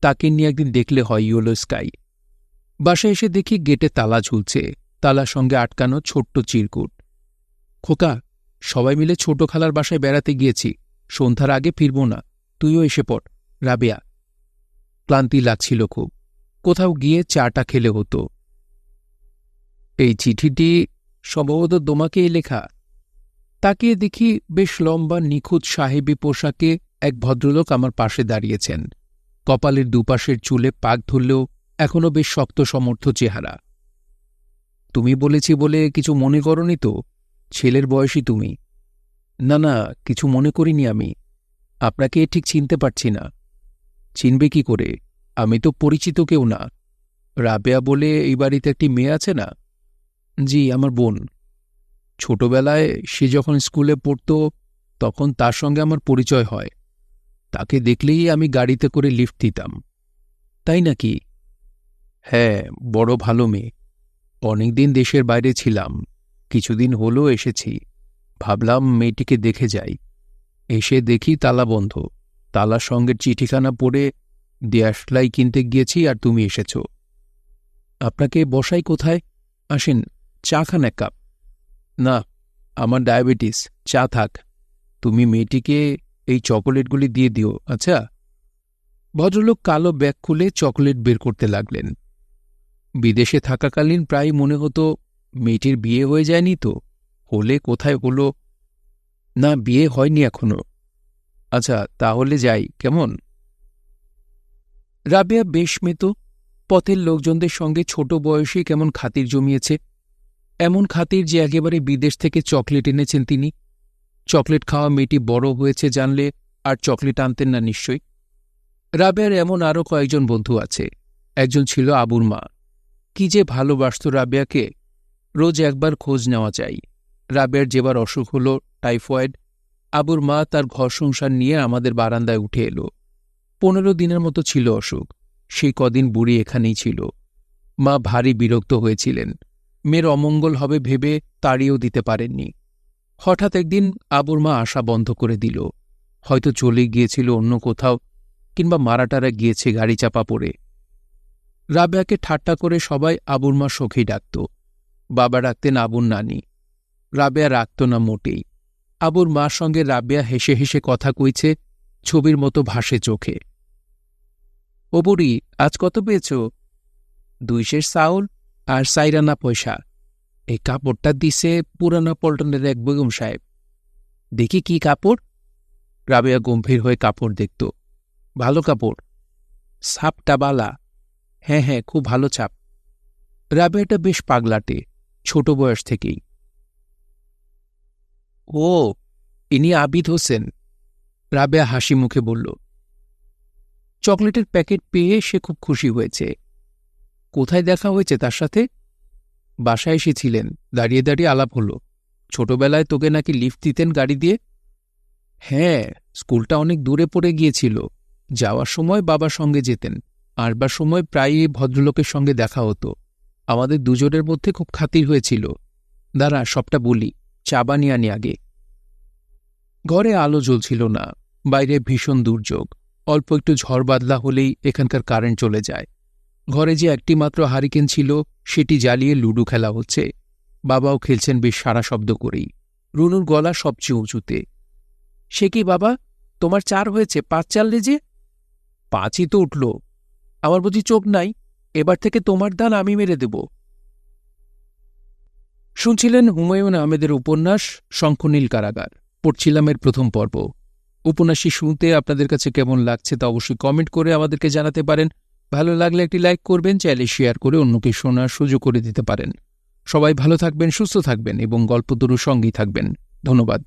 তাকে নিয়ে একদিন দেখলে হয় ইয়েলো স্কাই। বাসায় এসে দেখি গেটে তালা ঝুলছে, তালার সঙ্গে আটকানো ছোট্ট চিরকুট। খোকা, সবাই মিলে ছোট খালার বাসায় বেড়াতে গিয়েছি, সন্ধ্যার আগে ফিরব না, তুইও এসে পড়। রাবেয়া, ক্লান্তি লাগছিল খুব, কোথাও গিয়ে চাটা খেলে হতো। এই চিঠিটি সম্ভবত তোমাকেই লেখা। তাকিয়ে দেখি বেশ লম্বা নিখুঁত সাহেবী পোশাকে এক ভদ্রলোক আমার পাশে দাঁড়িয়েছেন। কপালের দুপাশের চুলে পাক ধরলেও এখনও বেশ শক্ত সমর্থ চেহারা। তুমি বলেছি বলে কিছু মনে করনি তো? ছেলের বয়সী তুমি। না না, কিছু মনে করিনি আমি। আপনাকে ঠিক চিনতে পারছি না। চিনবে কি করে? আমি তো পরিচিত কেউ না। রাবেয়া বলে এই বাড়িতে একটি মেয়ে আছে না? জি, আমার বোন। ছোটবেলায় সে যখন স্কুলে পড়ত তখন তার সঙ্গে আমার পরিচয় হয়। তাকে দেখলেই আমি গাড়িতে করে লিফট দিতাম। তাই নাকি? হ্যাঁ, বড় ভালো মেয়ে। অনেকদিন দেশের বাইরে ছিলাম, কিছুদিন হলো এসেছি। ভাবলাম মেয়েটিকে দেখে যাই। এসে দেখি তালা বন্ধ। তালার সঙ্গে চিঠিখানা পড়ে দেশলাই কিনতে গিয়েছি আর তুমি এসেছ। আপনাকে বসাই কোথায়? আসেন, চা খান এক কাপ। না, আমার ডায়াবেটিস, চা থাক। তুমি মেয়েটিকে এই চকোলেটগুলি দিয়ে দিও, আচ্ছা? ভদ্রলোক কালো ব্যাগ খুলে চকোলেট বের করতে লাগলেন। বিদেশে থাকাকালীন প্রায় মনে হতো মেয়েটির বিয়ে হয়ে যায়নি তো? হলে কোথায় হলো? না, বিয়ে হয়নি এখনো। আচ্ছা, তাহলে যাই, কেমন? রাবেয়া বেশ মেতো। পথের লোকজনদের সঙ্গে ছোট বয়সে কেমন খাতির জমিয়েছে। এমন খাতির যে একেবারে বিদেশ থেকে চকলেট এনেছেন তিনি। চকলেট খাওয়া মেয়েটি বড় হয়েছে জানলে আর চকলেট আনতেন না নিশ্চয়ই। রাবেয়ার এমন আরও কয়েকজন বন্ধু আছে। একজন ছিল আবুর মা। কি যে ভালোবাসত রাবেয়াকে। রোজ একবার খোঁজ নেওয়া চাই। রাবেয়ার যেবার অসুখ হল, টাইফয়েড, আবুর মা তার ঘর সংসার নিয়ে আমাদের বারান্দায় উঠে এলো। 15 দিনের মতো ছিল অসুখ। সেই কদিন বুড়ি এখানেই ছিল। মা ভারী বিরক্ত হয়েছিলেন। মেয়ের অমঙ্গল হবে ভেবে তাড়িয়েও দিতে পারেননি। হঠাৎ একদিন আবুর মা আসা বন্ধ করে দিল। হয়তো চলে গিয়েছিল অন্য কোথাও, কিংবা মারাটারা গিয়েছে গাড়ি চাপা পড়ে। রাবেয়াকে ঠাট্টা করে সবাই আবুর মা সখী ডাকত। বাবা ডাকতেন আবুর নানি। রাবেয়া রাখত না মোটেই। আবুর মার সঙ্গে রাবেয়া হেসে হেসে কথা কইছে, ছবির মতো ভাসে চোখে। ও বুড়ি, আজ কত পেয়েছ? 2 সের চাউল আর 4 আনা পয়সা। এই কাপড়টা দিছে পুরানা পল্টনের এক বেগম সাহেব। দেখি কি কাপড়? রাবেয়া গম্ভীর হয়ে কাপড় দেখত। ভালো কাপড়। ছাপটা বালা? হ্যাঁ হ্যাঁ, খুব ভালো ছাপ। রাবেয়াটা বেশ পাগলাটে, ছোট বয়স থেকেই। ও, ইনি আবিদ হোসেন। রাবেয়া হাসি মুখে বলল। চকলেটের প্যাকেট পেয়ে সে খুব খুশি হয়েছে। কোথায় দেখা হয়েছে তার সাথে? বাসায় এসেছিলেন, দাঁড়িয়ে দাঁড়িয়ে আলাপ হলো। ছোটবেলায় তোকে নাকি লিফট দিতেন গাড়ি দিয়ে। হ্যাঁ, স্কুলটা অনেক দূরে পড়ে গিয়েছিল। যাওয়ার সময় বাবার সঙ্গে যেতেন, আসবার সময় প্রায়ই ভদ্রলোকের সঙ্গে দেখা হতো। আমাদের দুজনের মধ্যে খুব খাতির হয়েছিল। দাঁড়া, সবটা বলি, চা বানিয়ে আনি আগে। ঘরে আলো জ্বলছিল না। বাইরে ভীষণ দুর্যোগ। অল্প একটু ঝড় বাদলা হলেই এখানকার কারেন্ট চলে যায়। ঘরে যে একটি মাত্র হারিকেন ছিল, সেটি জ্বালিয়ে লুডো খেলা হচ্ছে। বাবাও খেলছেন বেশ সারা শব্দ করেই। রুনুর গলা সবচেয়ে উঁচুতে। সে কি বাবা, তোমার 4 হয়েছে, 5 চাললে যে? 5ই তো উঠল। আমার বুঝি চোখ নাই? এবার থেকে তোমার দান আমি মেরে দেব। শুনছিলেন হুমায়ুন আহমেদের উপন্যাস শঙ্খনীল কারাগার। পড়ছিলাম এর প্রথম পর্ব। উপন্যাসটি শুনতে আপনাদের কাছে কেমন লাগছে তা অবশ্যই কমেন্ট করে আমাদেরকে জানাতে পারেন। ভালো লাগলে একটি লাইক করবেন, চাইলে শেয়ার করে অন্যকে শোনার সুযোগ করে দিতে পারেন। সবাই ভালো থাকবেন, সুস্থ থাকবেন এবং গল্পতরুর সঙ্গেই থাকবেন। ধন্যবাদ।